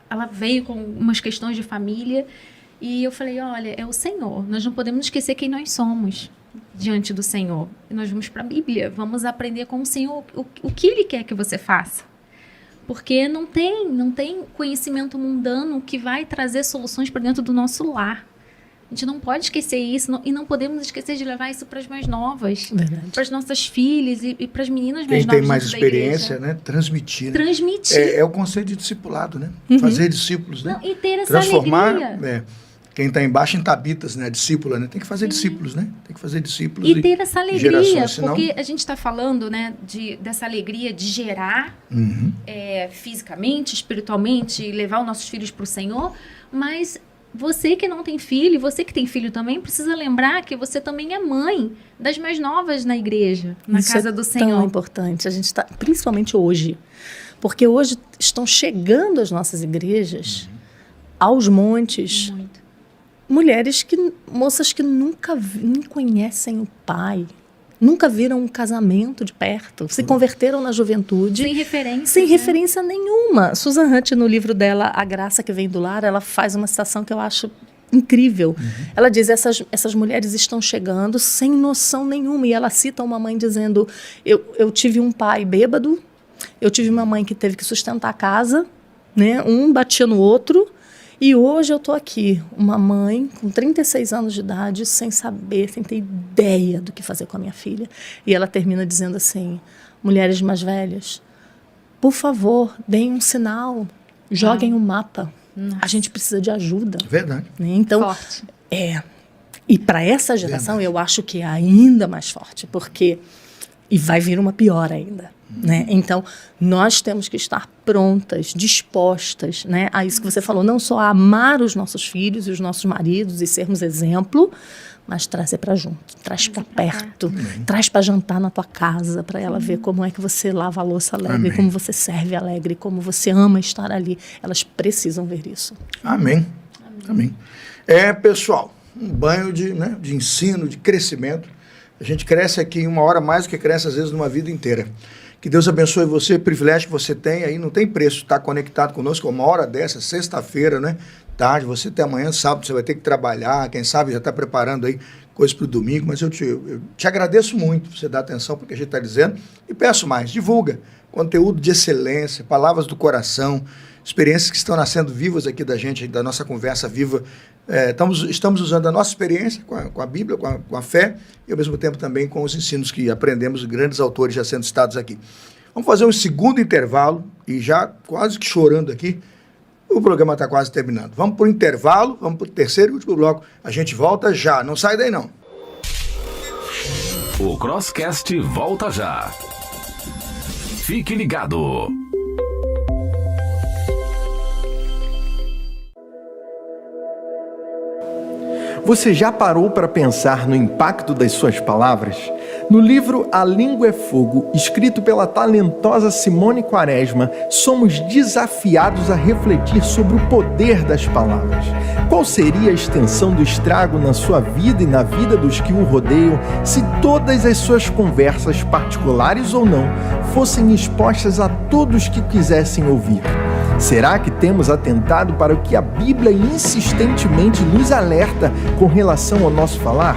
ela veio com umas questões de família e eu falei, olha, é o Senhor, nós não podemos esquecer quem nós somos diante do Senhor. Nós vamos para a Bíblia, vamos aprender com o Senhor o que Ele quer que você faça. Porque não tem conhecimento mundano que vai trazer soluções para dentro do nosso lar. A gente não pode esquecer isso e não podemos esquecer de levar isso para as mais novas, para as nossas filhas e para as meninas mais novas. Quem tem mais experiência, né? Transmitir. Né? Transmitir. É o conceito de discipulado, né? Fazer discípulos, né? Não, e ter essa transformar, alegria. Quem está embaixo em tabitas, né? Discípula, né? Tem que fazer discípulos, né? Tem que fazer discípulos e ter essa alegria, gerações, senão... porque a gente está falando, né? Dessa alegria de gerar fisicamente, espiritualmente, levar os nossos filhos para o Senhor, mas você que não tem filho, você que tem filho também, precisa lembrar que você também é mãe das mais novas na igreja, na casa do Senhor. Isso é tão importante. A gente está, principalmente hoje, porque hoje estão chegando às nossas igrejas, aos montes, moças que nunca nem conhecem o pai, nunca viram um casamento de perto, se converteram na juventude. Sem referência. Sem referência nenhuma. Susan Hunt, no livro dela, A Graça que Vem do Lar, ela faz uma citação que eu acho incrível. Ela diz, essas mulheres estão chegando sem noção nenhuma. E ela cita uma mãe dizendo, eu tive um pai bêbado, eu tive uma mãe que teve que sustentar a casa, né? Um batia no outro. E hoje eu estou aqui, uma mãe com 36 anos de idade, sem saber, sem ter ideia do que fazer com a minha filha. E ela termina dizendo assim, mulheres mais velhas, por favor, deem um sinal, joguem um mapa. Nossa. A gente precisa de ajuda. Verdade. Né? Então, Forte. E para essa geração, eu acho que é ainda mais forte, porque... E vai vir uma pior ainda. Né? Então, nós temos que estar prontas, dispostas, né, a isso que você falou, não só a amar os nossos filhos e os nossos maridos e sermos exemplo, mas trazer para junto, traz para perto, traz para jantar na tua casa, para ela ver como é que você lava a louça alegre, como você serve alegre, como você ama estar ali. Elas precisam ver isso. Amém. Pessoal, um banho de ensino, de crescimento. A gente cresce aqui em uma hora mais do que cresce, às vezes, numa vida inteira. Que Deus abençoe você, privilégio que você tem aí, não tem preço estar conectado conosco uma hora dessa, sexta-feira, né? Tarde, você até amanhã, sábado, você vai ter que trabalhar, quem sabe já está preparando aí coisas para o domingo, mas eu te agradeço muito por você dar atenção para o que a gente está dizendo e peço mais, divulga conteúdo de excelência, palavras do coração, experiências que estão nascendo vivas aqui da gente, da nossa conversa viva. Estamos usando a nossa experiência com a Bíblia, com a fé, e ao mesmo tempo também com os ensinos que aprendemos, grandes autores já sendo citados aqui. Vamos fazer um segundo intervalo, e já quase que chorando aqui, o programa está quase terminando. Vamos para o intervalo, vamos para o terceiro e último bloco. A gente volta já, não sai daí não. O Crosscast volta já. Fique ligado. Você já parou para pensar no impacto das suas palavras? No livro A Língua é Fogo, escrito pela talentosa Simone Quaresma, somos desafiados a refletir sobre o poder das palavras. Qual seria a extensão do estrago na sua vida e na vida dos que o rodeiam se todas as suas conversas, particulares ou não, fossem expostas a todos que quisessem ouvir? Será que temos atentado para o que a Bíblia insistentemente nos alerta com relação ao nosso falar?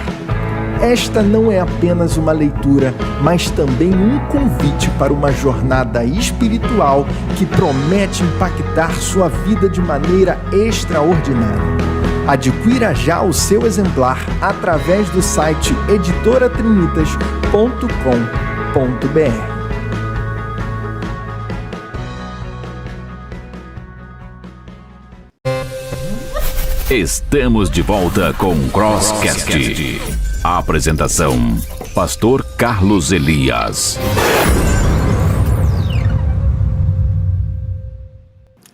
Esta não é apenas uma leitura, mas também um convite para uma jornada espiritual que promete impactar sua vida de maneira extraordinária. Adquira já o seu exemplar através do site editoratrinitas.com.br. Estamos de volta com o Crosscast. A apresentação, Pastor Carlos Elias.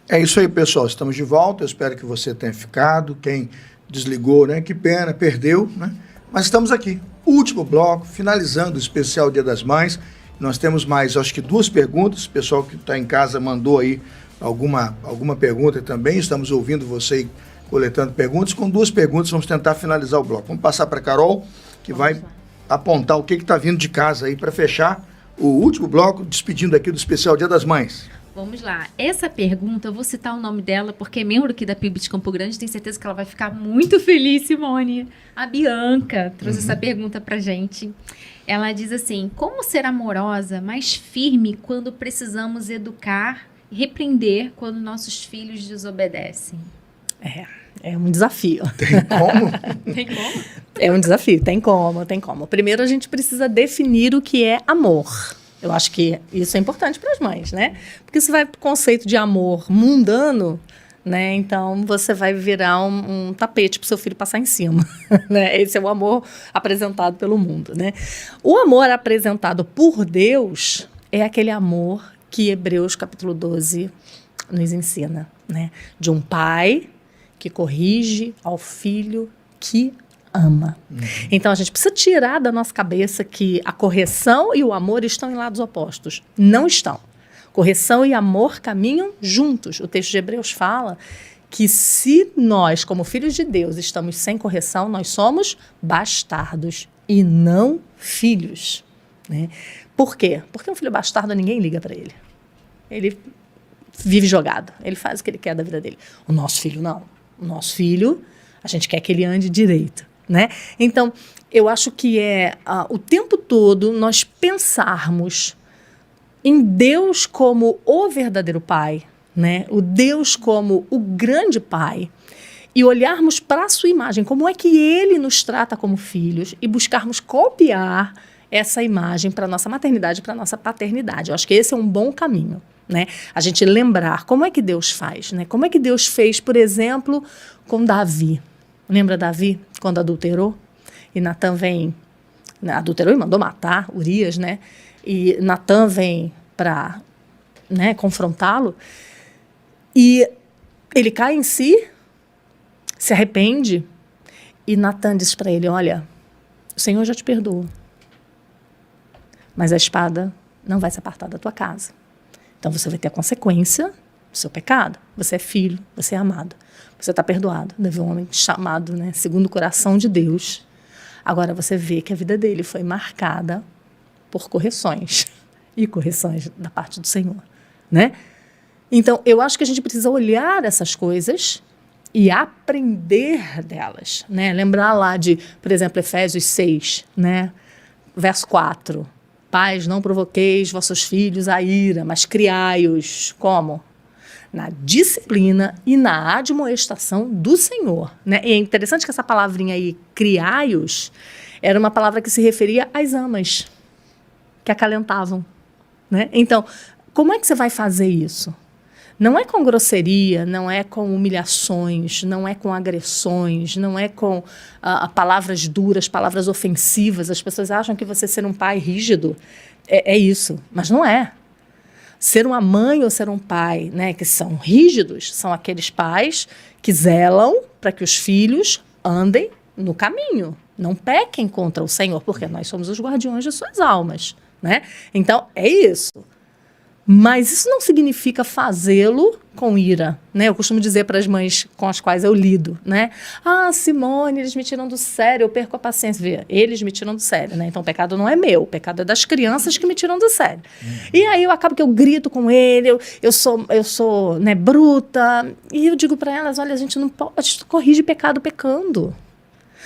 É isso aí, pessoal. Estamos de volta. Eu espero que você tenha ficado. Quem desligou, né? Que pena, perdeu, né? Mas estamos aqui. Último bloco, finalizando o especial Dia das Mães. Nós temos mais, acho que 2 perguntas. O pessoal que está em casa mandou aí alguma pergunta também. Estamos ouvindo você coletando perguntas. Com 2 perguntas, vamos tentar finalizar o bloco. Vamos passar para a Carol, que vai apontar o que está vindo de casa aí para fechar o último bloco, despedindo aqui do especial Dia das Mães. Vamos lá. Essa pergunta, eu vou citar o nome dela, porque é membro aqui da PIB de Campo Grande, tenho certeza que ela vai ficar muito feliz, Simone. A Bianca trouxe essa pergunta pra gente. Ela diz assim, como ser amorosa, mais firme quando precisamos educar e repreender quando nossos filhos desobedecem? É um desafio. Tem como? Tem como? É um desafio, tem como. Primeiro a gente precisa definir o que é amor. Eu acho que isso é importante para as mães, né? Porque se vai para o conceito de amor mundano, né? Então você vai virar um tapete para o seu filho passar em cima, né? Esse é o amor apresentado pelo mundo, né? O amor apresentado por Deus é aquele amor que Hebreus capítulo 12 nos ensina, né? De um pai que corrige ao filho que ama. Então, a gente precisa tirar da nossa cabeça que a correção e o amor estão em lados opostos. Não estão. Correção e amor caminham juntos. O texto de Hebreus fala que se nós, como filhos de Deus, estamos sem correção, nós somos bastardos e não filhos, né? Por quê? Porque um filho bastardo, ninguém liga para ele. Ele vive jogado, ele faz o que ele quer da vida dele. O nosso filho não. O nosso filho, a gente quer que ele ande direito, né? Então, eu acho que o tempo todo nós pensarmos em Deus como o verdadeiro Pai, né? O Deus como o grande Pai, e olharmos para a sua imagem, como é que Ele nos trata como filhos, e buscarmos copiar essa imagem para a nossa maternidade, para a nossa paternidade. Eu acho que esse é um bom caminho, né? A gente lembrar como é que Deus faz, né? Como é que Deus fez, por exemplo, com Davi. Lembra Davi, quando adulterou? E Natan adulterou e mandou matar Urias, né? E Natan vem para, né, confrontá-lo. E ele cai em si, se arrepende. E Natan diz para ele, olha, o Senhor já te perdoou. Mas a espada não vai se apartar da tua casa. Então você vai ter a consequência do seu pecado. Você é filho, você é amado. Você está perdoado. Davi é um homem chamado, né, segundo o coração de Deus. Agora você vê que a vida dele foi marcada por correções. E correções da parte do Senhor, né? Então, eu acho que a gente precisa olhar essas coisas e aprender delas, né? Lembrar lá de, por exemplo, Efésios 6, né? Verso 4. Pais, não provoqueis vossos filhos à ira, mas criai-os. Como? Na disciplina e na admoestação do Senhor, né? E é interessante que essa palavrinha aí, criai-os, era uma palavra que se referia às amas, que acalentavam, né? Então, como é que você vai fazer isso? Não é com grosseria, não é com humilhações, não é com agressões, não é com palavras duras, palavras ofensivas. As pessoas acham que você ser um pai rígido é isso, mas não é. Ser uma mãe ou ser um pai, né, que são rígidos, são aqueles pais que zelam para que os filhos andem no caminho, não pequem contra o Senhor, porque nós somos os guardiões de suas almas, né? Então, é isso. Mas isso não significa fazê-lo com ira, né? Eu costumo dizer para as mães com as quais eu lido, né? Ah, Simone, eles me tiram do sério, eu perco a paciência. Vê, eles me tiram do sério, né? Então o pecado não é meu, o pecado é das crianças que me tiram do sério. E aí eu acabo que eu grito com ele, eu sou, né, bruta, e eu digo para elas, olha, a gente não pode corrigir pecado pecando.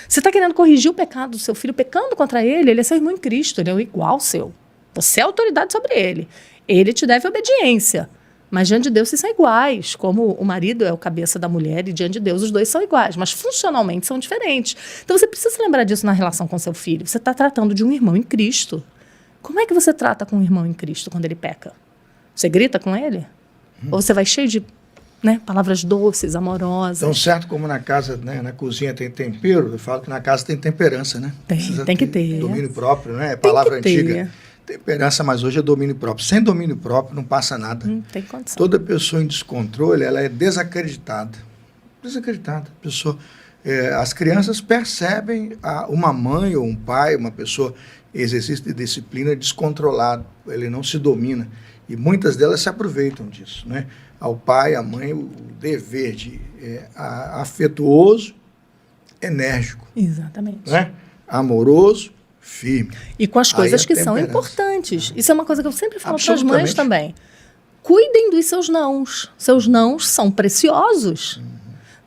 Você está querendo corrigir o pecado do seu filho pecando contra ele é seu irmão em Cristo, ele é igual ao seu. Você é autoridade sobre ele. Ele te deve obediência. Mas diante de Deus vocês são iguais. Como o marido é o cabeça da mulher e diante de Deus os dois são iguais. Mas funcionalmente são diferentes. Então você precisa se lembrar disso na relação com seu filho. Você está tratando de um irmão em Cristo. Como é que você trata com um irmão em Cristo quando ele peca? Você grita com ele? Ou você vai cheio de, né, palavras doces, amorosas? Tão certo como na casa, né, na cozinha tem tempero, eu falo que na casa tem temperança, né? Tem que ter. Domínio próprio, né? É palavra antiga. Temperança, mas hoje é domínio próprio. Sem domínio próprio não passa nada. Não tem condição. Toda pessoa em descontrole, ela é desacreditada. Desacreditada. As crianças percebem uma mãe ou um pai, uma pessoa em exercício de disciplina descontrolado. Ele não se domina. E muitas delas se aproveitam disso, né? Ao pai, à mãe, o dever de afetuoso, enérgico. Exatamente. Né? Amoroso, firme. E com as coisas que são importantes. Isso é uma coisa que eu sempre falo para as mães Absolutamente. também. Cuidem dos seus nãos. Seus nãos são preciosos.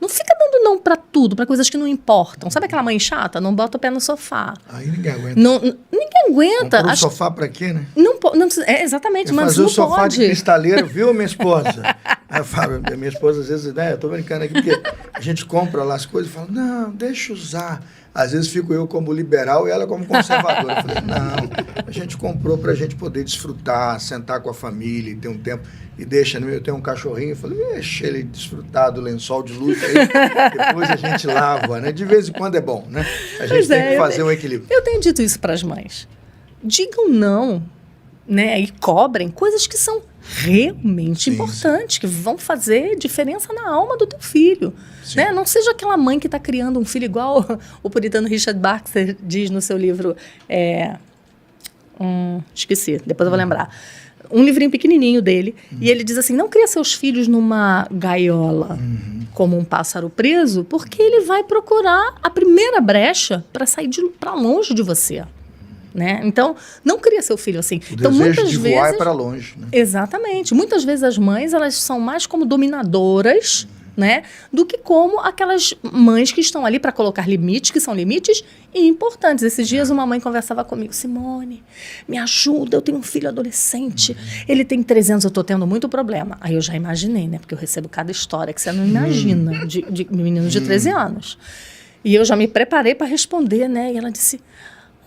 Não fica dando não para tudo, para coisas que não importam. Sabe aquela mãe chata? Não bota o pé no sofá. Aí ninguém aguenta. Ninguém aguenta. Comprou o sofá para quê, né? Não precisa, exatamente, mas fazer não o sofá pode. de cristaleiro, viu, minha esposa? Aí eu falo, minha esposa às vezes, né, eu tô brincando aqui, porque a gente compra lá as coisas e fala, não, deixa usar. Às vezes fico eu como liberal e ela como conservadora. Eu falei, não, a gente comprou para a gente poder desfrutar, sentar com a família e ter um tempo. E deixa, né? Eu tenho um cachorrinho, eu falei, deixa ele desfrutar do lençol de luz aí, depois a gente lava, né? De vez em quando é bom, né? A gente tem que fazer um equilíbrio. Eu tenho dito isso para as mães. Digam não, né? E cobrem coisas que são realmente importantes, que vão fazer diferença na alma do teu filho. Né? Não seja aquela mãe que está criando um filho igual o puritano Richard Baxter diz no seu livro, esqueci, depois eu vou lembrar. um livrinho pequenininho dele, e ele diz assim, não cria seus filhos numa gaiola, como um pássaro preso, porque ele vai procurar a primeira brecha para sair para longe de você. Né? Então, não cria seu filho assim. O então, desejo muitas de vezes, voar é para longe. Né? Exatamente. Muitas vezes as mães, elas são mais como dominadoras, né, do que como aquelas mães que estão ali para colocar limites, que são limites importantes. Esses dias uma mãe conversava comigo, Simone, me ajuda, eu tenho um filho adolescente, ele tem 13 anos, eu estou tendo muito problema. Aí eu já imaginei, né, porque eu recebo cada história que você não imagina, de meninos de 13 anos. E eu já me preparei para responder, né, e ela disse,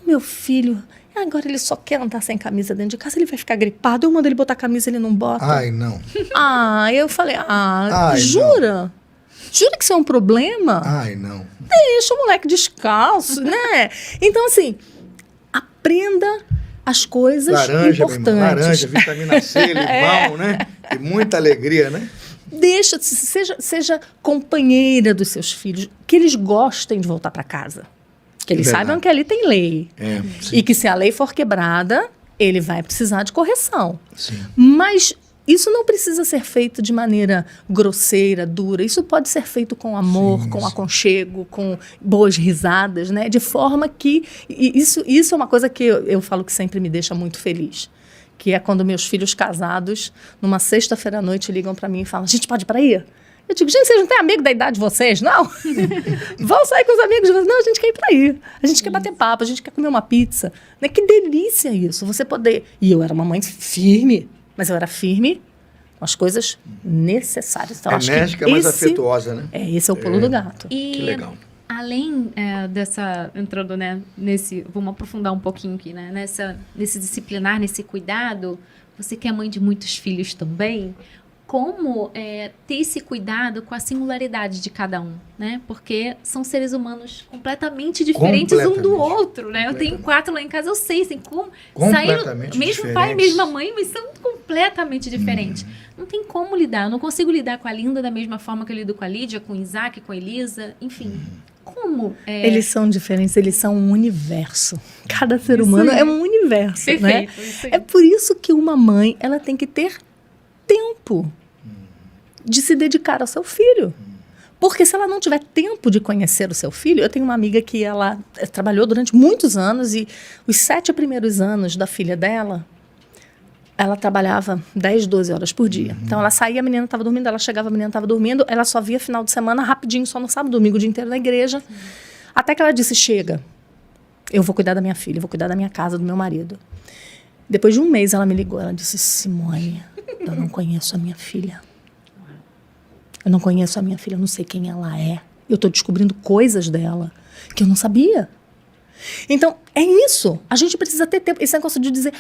meu filho, agora ele só quer andar sem camisa dentro de casa, ele vai ficar gripado, eu mando ele botar camisa, ele não bota. Ai, não. Eu falei, Ai, jura? Não. Jura que isso é um problema? Ai, não. Deixa o moleque descalço, né? Então, assim, aprenda as coisas laranja, importantes. Laranja, vitamina C, limão, né? E muita alegria, né? Seja companheira dos seus filhos, que eles gostem de voltar para casa. Que eles saibam que ali tem lei. E que se a lei for quebrada, ele vai precisar de correção. Sim. Mas isso não precisa ser feito de maneira grosseira, dura. Isso pode ser feito com amor, com aconchego, com boas risadas, né? De forma que... Isso é uma coisa que eu falo que sempre me deixa muito feliz. Que é quando meus filhos casados, numa sexta-feira à noite, ligam para mim e falam, a gente pode ir para aí? Eu digo, gente, vocês não têm amigo da idade de vocês, não? Vão sair com os amigos de vocês? Não, a gente quer ir para aí. A gente quer bater papo, a gente quer comer uma pizza. Né? Que delícia isso, você poder... E eu era uma mãe firme, mas eu era firme com as coisas necessárias. Então, enérgica, mas afetuosa, né? Esse é o pulo do gato. Que legal. Além dessa, entrando, né, vamos aprofundar um pouquinho aqui, né, nesse disciplinar, nesse cuidado, você que é mãe de muitos filhos também, como ter esse cuidado com a singularidade de cada um, né? Porque são seres humanos completamente diferentes um do outro, né? Eu tenho 4 lá em casa, eu sei, assim, como saíram mesmo pai, mesma mãe, mas são completamente diferentes. Não tem como lidar, eu não consigo lidar com a Linda da mesma forma que eu lido com a Lídia, com o Isaac, com a Elisa, enfim. Como? Eles são diferentes, eles são um universo. Cada ser humano é um universo, perfeito, né? É por isso que uma mãe, ela tem que ter tempo de se dedicar ao seu filho. Porque se ela não tiver tempo de conhecer o seu filho... Eu tenho uma amiga que ela trabalhou durante muitos anos e os 7 primeiros anos da filha dela, ela trabalhava 10, 12 horas por dia. Então ela saía, a menina estava dormindo, ela chegava, a menina estava dormindo, ela só via final de semana rapidinho, só no sábado, domingo, o dia inteiro na igreja. Até que ela disse, chega, eu vou cuidar da minha filha, vou cuidar da minha casa, do meu marido. Depois de um mês ela me ligou, ela disse, Simone, eu não conheço a minha filha. Eu não conheço a minha filha, eu não sei quem ela é. Eu estou descobrindo coisas dela que eu não sabia. Então, é isso. A gente precisa ter tempo. Esse negócio de dizer,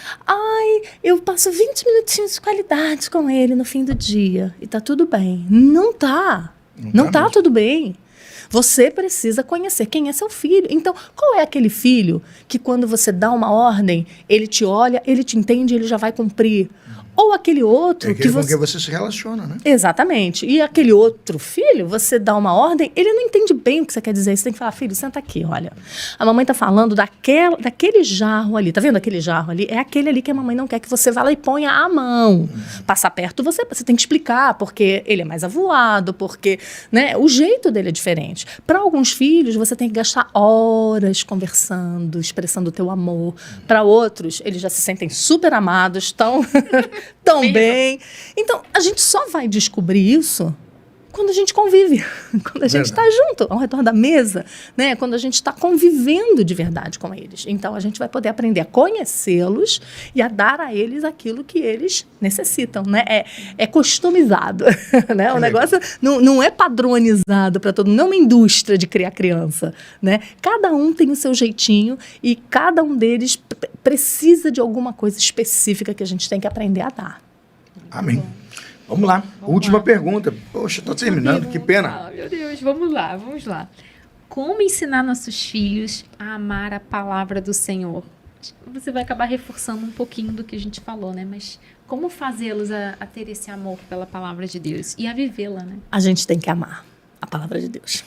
eu passo 20 minutinhos de qualidade com ele no fim do dia e tá tudo bem. Não tá. Não tá tudo bem. Você precisa conhecer quem é seu filho. Então, qual é aquele filho que quando você dá uma ordem, ele te olha, ele te entende, ele já vai cumprir? Ou aquele outro com quem você se relaciona, né? Exatamente. E aquele outro filho, você dá uma ordem, ele não entende bem o que você quer dizer. Você tem que falar, filho, senta aqui, olha. A mamãe tá falando daquele jarro ali. Tá vendo aquele jarro ali? É aquele ali que a mamãe não quer que você vá lá e ponha a mão. Passar perto, você tem que explicar, porque ele é mais avoado, porque, né, o jeito dele é diferente. Para alguns filhos, você tem que gastar horas conversando, expressando o teu amor. Para outros, eles já se sentem super amados, tão bem. Então, a gente só vai descobrir isso quando a gente convive, quando a gente está junto, ao redor da mesa, né? Quando a gente está convivendo de verdade com eles. Então, a gente vai poder aprender a conhecê-los e a dar a eles aquilo que eles necessitam, né? É customizado, né? O negócio não é padronizado para todo mundo, não é uma indústria de criar criança, né? Cada um tem o seu jeitinho e cada um deles precisa de alguma coisa específica que a gente tem que aprender a dar. Amém. Vamos lá. Última pergunta. Poxa, estou terminando, que pena. Meu Deus, vamos lá. Como ensinar nossos filhos a amar a palavra do Senhor? Você vai acabar reforçando um pouquinho do que a gente falou, né? Mas como fazê-los a ter esse amor pela palavra de Deus e a vivê-la, né? A gente tem que amar a palavra de Deus.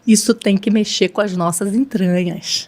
Isso tem que mexer com as nossas entranhas.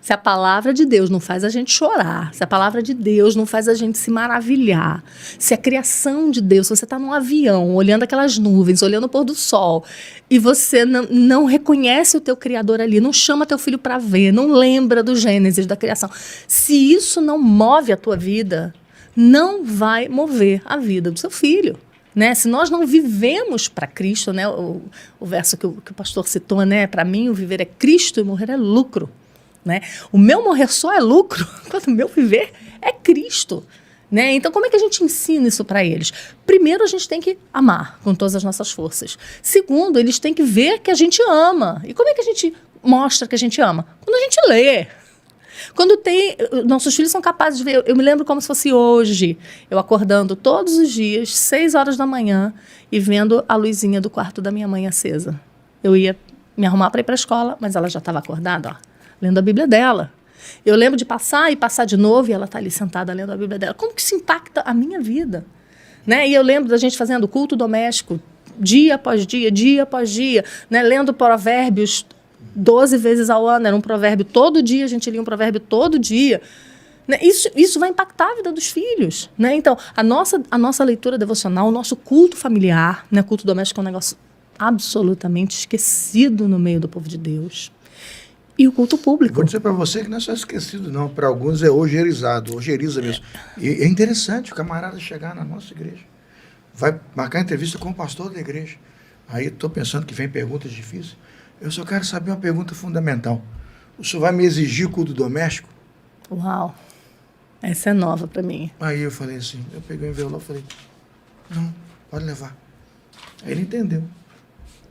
Se a palavra de Deus não faz a gente chorar, se a palavra de Deus não faz a gente se maravilhar, se a criação de Deus, se você está num avião, olhando aquelas nuvens, olhando o pôr do sol, e você não reconhece o teu Criador ali, não chama teu filho para ver, não lembra do Gênesis, da criação, se isso não move a tua vida, não vai mover a vida do seu filho. Né? Se nós não vivemos para Cristo, né? O verso que o pastor citou, né? Para mim o viver é Cristo e morrer é lucro. Né? O meu morrer só é lucro quando o meu viver é Cristo. Né? Então como é que a gente ensina isso para eles? Primeiro, a gente tem que amar com todas as nossas forças. Segundo, eles têm que ver que a gente ama. E como é que a gente mostra que a gente ama? Quando a gente lê. Quando nossos filhos são capazes de ver, eu me lembro como se fosse hoje, eu acordando todos os dias, 6 horas da manhã, e vendo a luzinha do quarto da minha mãe acesa. Eu ia me arrumar para ir para a escola, mas ela já estava acordada, ó, lendo a Bíblia dela. Eu lembro de passar e passar de novo, e ela está ali sentada lendo a Bíblia dela. Como que isso impacta a minha vida? Né? E eu lembro da gente fazendo culto doméstico, dia após dia, né? Lendo provérbios 12 vezes ao ano, era um provérbio todo dia, a gente lia um provérbio todo dia. Né? Isso vai impactar a vida dos filhos. Né? Então, a nossa leitura devocional, o nosso culto familiar, né? Culto doméstico é um negócio absolutamente esquecido no meio do povo de Deus. E o culto público. Vou dizer para você que não é só esquecido, não. Para alguns é ojeriza mesmo. E é interessante o camarada chegar na nossa igreja. Vai marcar entrevista com o pastor da igreja. Aí estou pensando que vem perguntas difíceis. Eu só quero saber uma pergunta fundamental. O senhor vai me exigir culto doméstico? Uau, essa é nova para mim. Aí eu falei assim, eu peguei o envelope e falei, não, pode levar. Aí ele entendeu.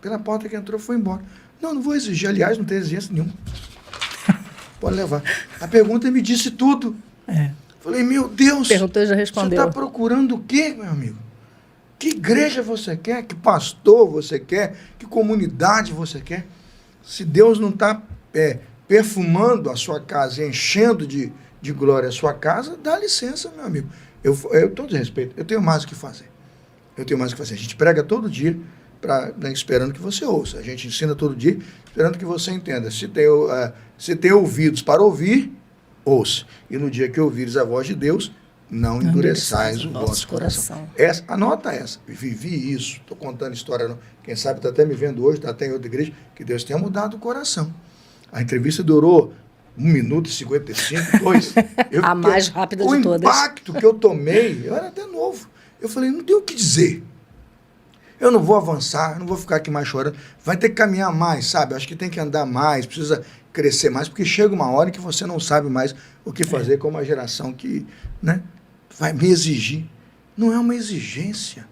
Pela porta que entrou, foi embora. Não vou exigir, aliás, não tem exigência nenhuma. Pode levar. A pergunta me disse tudo. Falei, meu Deus, perguntou e já respondeu. Você está procurando o quê, meu amigo? Que igreja você quer? Que pastor você quer? Que comunidade você quer? Se Deus não está perfumando a sua casa, enchendo de glória a sua casa, dá licença, meu amigo. Eu todo respeito, eu tenho mais o que fazer. A gente prega todo dia, esperando que você ouça. A gente ensina todo dia, esperando que você entenda. Se tem ouvidos para ouvir, ouça. E no dia que ouvires a voz de Deus, não endureçais o vosso coração. Anota essa. Vivi isso. Estou contando história. Não. Quem sabe está até me vendo hoje, está até em outra igreja, que Deus tenha mudado o coração. A entrevista durou 1 minuto e 55, 2. A mais rápida de todas. O impacto que eu tomei, eu era até novo. Eu falei, não tenho o que dizer. Eu não vou avançar, não vou ficar aqui mais chorando. Vai ter que caminhar mais, sabe? Acho que tem que andar mais, precisa crescer mais, porque chega uma hora em que você não sabe mais o que fazer com uma geração que, né, vai me exigir. Não é uma exigência,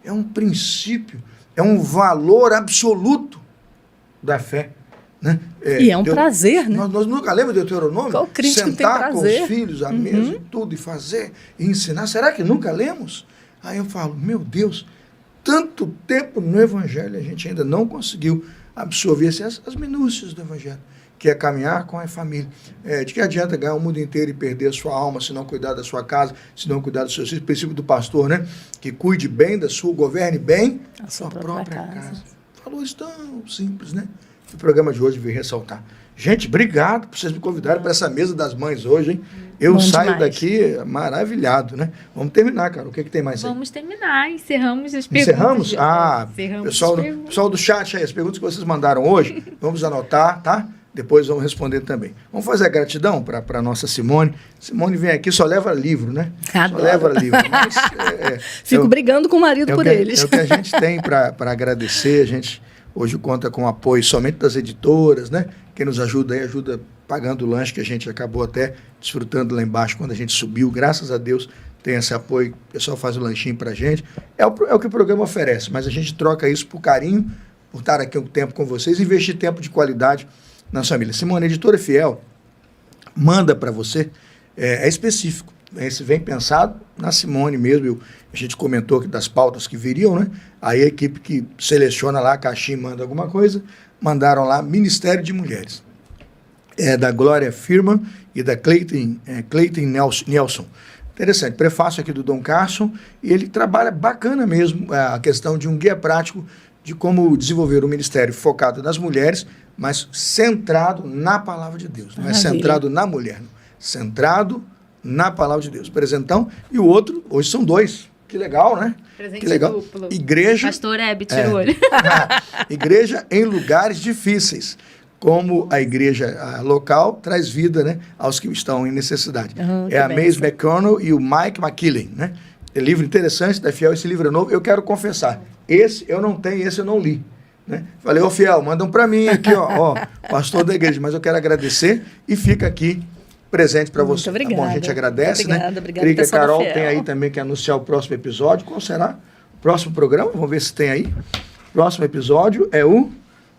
é um princípio, é um valor absoluto da fé. Né? E é um prazer, né? Nós nunca lemos de Deuteronômio? Qual crente que tem sentar prazer? Com os filhos à mesa e tudo, e fazer, e ensinar. Será que nunca lemos? Aí eu falo, meu Deus, tanto tempo no Evangelho, a gente ainda não conseguiu absorver as minúcias do Evangelho, que é caminhar com a família. De que adianta ganhar o mundo inteiro e perder a sua alma, se não cuidar da sua casa, se não cuidar dos seus filhos? O princípio do pastor, né? Que cuide bem da sua, governe bem a sua própria casa. Falou isso tão simples, né? O programa de hoje veio ressaltar. Gente, obrigado por vocês me convidarem para essa mesa das mães hoje, hein? Eu saio daqui maravilhado, né? Vamos terminar, cara. O que tem mais aí? Vamos terminar. Encerramos as perguntas. Encerramos? Encerramos pessoal do chat aí, as perguntas que vocês mandaram hoje, vamos anotar, tá? Depois vamos responder também. Vamos fazer a gratidão para a nossa Simone. Simone vem aqui, só leva livro, né? Adoro. Só leva livro. Mas, Fico brigando com o marido por eles. É o que a gente tem para agradecer. A gente hoje conta com o apoio somente das editoras, né? Quem nos ajuda aí, ajuda pagando o lanche que a gente acabou até desfrutando lá embaixo quando a gente subiu. Graças a Deus tem esse apoio. O pessoal faz o lanchinho para a gente. É o que o programa oferece, mas a gente troca isso por carinho, por estar aqui um tempo com vocês, investir tempo de qualidade na sua família. Simone, editora fiel, manda para você, é específico. Esse vem pensado na Simone mesmo. A gente comentou aqui das pautas que viriam, né? Aí a equipe que seleciona lá, a caixinha manda alguma coisa, mandaram lá Ministério de Mulheres. É da Glória Firman e da Clayton Nelson. Interessante, prefácio aqui do Dom Carson, e ele trabalha bacana mesmo a questão de um guia prático de como desenvolver um ministério focado nas mulheres, mas centrado na palavra de Deus. Não é centrado na mulher, não. Centrado na palavra de Deus. Presentão. E o outro, hoje são 2. Que legal, né? Presente que legal. duplo. Igreja. Pastor Hebe, tira o olho. Igreja em lugares difíceis. Como a igreja local traz vida, né, aos que estão em necessidade. É a Mace McConnell e o Mike McKillen, né? É livro interessante, da Fiel, esse livro é novo. Eu quero confessar, esse eu não tenho, esse eu não li. Né? Falei, ô Fiel, manda um para mim aqui, ó, pastor da igreja. Mas eu quero agradecer e fica aqui presente para você. Muito obrigada. Tá bom, a gente agradece, obrigada, né? Obrigada, Creio que a pessoal Carol da Fiel. tem aí também que anunciar o próximo episódio. Qual será o próximo programa? Vamos ver se tem aí. Próximo episódio é o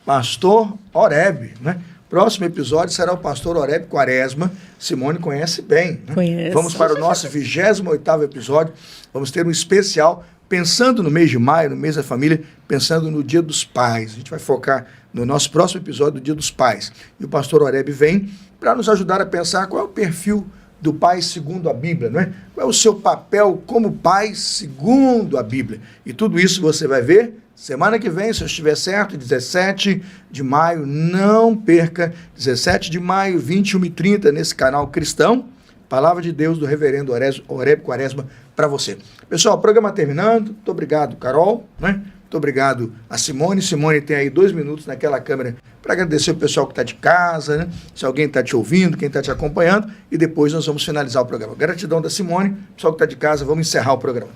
Pastor Oreb, né? Próximo episódio será o pastor Oreb Quaresma. Simone conhece bem, né? Conheço. Vamos para o nosso 28º episódio. Vamos ter um especial pensando no mês de maio, no mês da família, pensando no Dia dos Pais. A gente vai focar no nosso próximo episódio do Dia dos Pais. E o pastor Oreb vem para nos ajudar a pensar qual é o perfil do pai segundo a Bíblia, não é? Qual é o seu papel como pai segundo a Bíblia? E tudo isso você vai ver semana que vem, se eu estiver certo, 17 de maio, não perca, 17 de maio, 21h30, nesse canal cristão, Palavra de Deus do reverendo Oreb Quaresma para você. Pessoal, o programa terminando, muito obrigado, Carol, né? Muito obrigado a Simone. Simone tem aí 2 minutos naquela câmera para agradecer o pessoal que está de casa, né? Se alguém está te ouvindo, quem está te acompanhando, e depois nós vamos finalizar o programa. Gratidão da Simone, pessoal que está de casa, vamos encerrar o programa.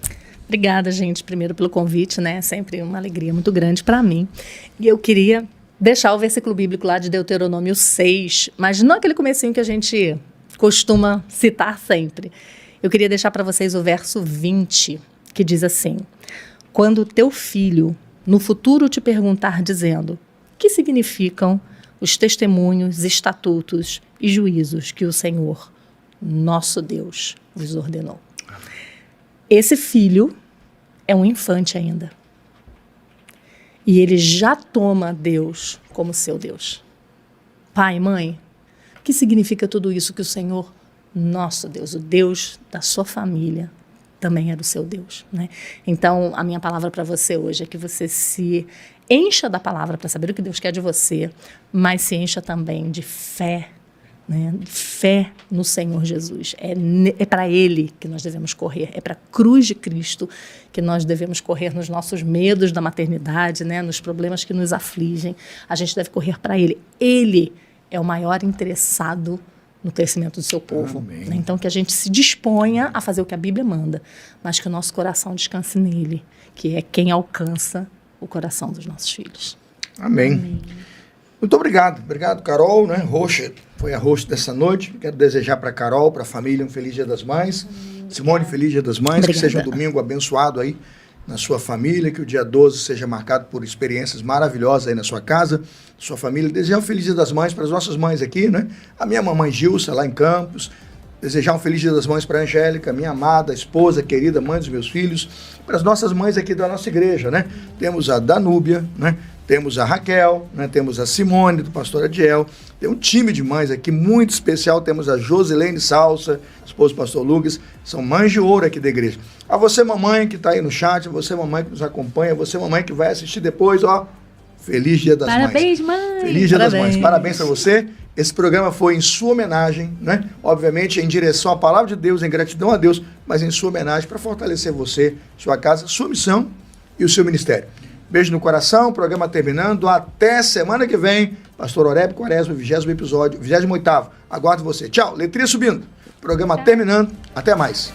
Obrigada, gente, primeiro pelo convite, né? Sempre uma alegria muito grande para mim. E eu queria deixar o versículo bíblico lá de Deuteronômio 6, mas não aquele comecinho que a gente costuma citar sempre. Eu queria deixar para vocês o verso 20, que diz assim: quando teu filho no futuro te perguntar dizendo: o que significam os testemunhos, estatutos e juízos que o Senhor, nosso Deus, vos ordenou. Esse filho é um infante ainda. E ele já toma Deus como seu Deus. Pai, mãe, o que significa tudo isso que o Senhor, nosso Deus, o Deus da sua família, também era o seu Deus, né? Então, a minha palavra para você hoje é que você se encha da palavra para saber o que Deus quer de você, mas se encha também de fé, né? Fé no Senhor Jesus. É para Ele que nós devemos correr, é para a cruz de Cristo que nós devemos correr nos nossos medos da maternidade, né? Nos problemas que nos afligem. A gente deve correr para Ele. Ele é o maior interessado no crescimento do seu povo. Né? Então, que a gente se disponha a fazer o que a Bíblia manda, mas que o nosso coração descanse nele, que é quem alcança o coração dos nossos filhos. Amém. Amém. Muito obrigado. Obrigado, Carol, né? Foi a host dessa noite. Quero desejar para a Carol, para a família, um feliz Dia das Mães. Simone, feliz Dia das Mães. Obrigada. Que seja um domingo abençoado aí na sua família, que o dia 12 seja marcado por experiências maravilhosas aí na sua casa, sua família. Desejar um feliz Dia das Mães para as nossas mães aqui, né? A minha mamãe Gilsa, lá em Campos. Desejar um feliz Dia das Mães para a Angélica, minha amada esposa, querida, mãe dos meus filhos. Para as nossas mães aqui da nossa igreja, né? Temos a Danúbia, né? Temos a Raquel, né? Temos a Simone, do pastor Adiel. Tem um time de mães aqui muito especial. Temos a Josilene Salsa, esposa do pastor Lucas. São mães de ouro aqui da igreja. A você, mamãe, que está aí no chat, a você, mamãe, que nos acompanha, a você, mamãe, que vai assistir depois, ó. Feliz Dia das Mães. Parabéns, mãe! Feliz Dia das Mães. Parabéns para você. Esse programa foi em sua homenagem, né? Obviamente em direção à palavra de Deus, em gratidão a Deus, mas em sua homenagem para fortalecer você, sua casa, sua missão e o seu ministério. Beijo no coração, programa terminando. Até semana que vem. Pastor Oreb Quaresma, 20º episódio, 28º. Aguardo você. Tchau. Letrinha subindo. Programa terminando. Até mais.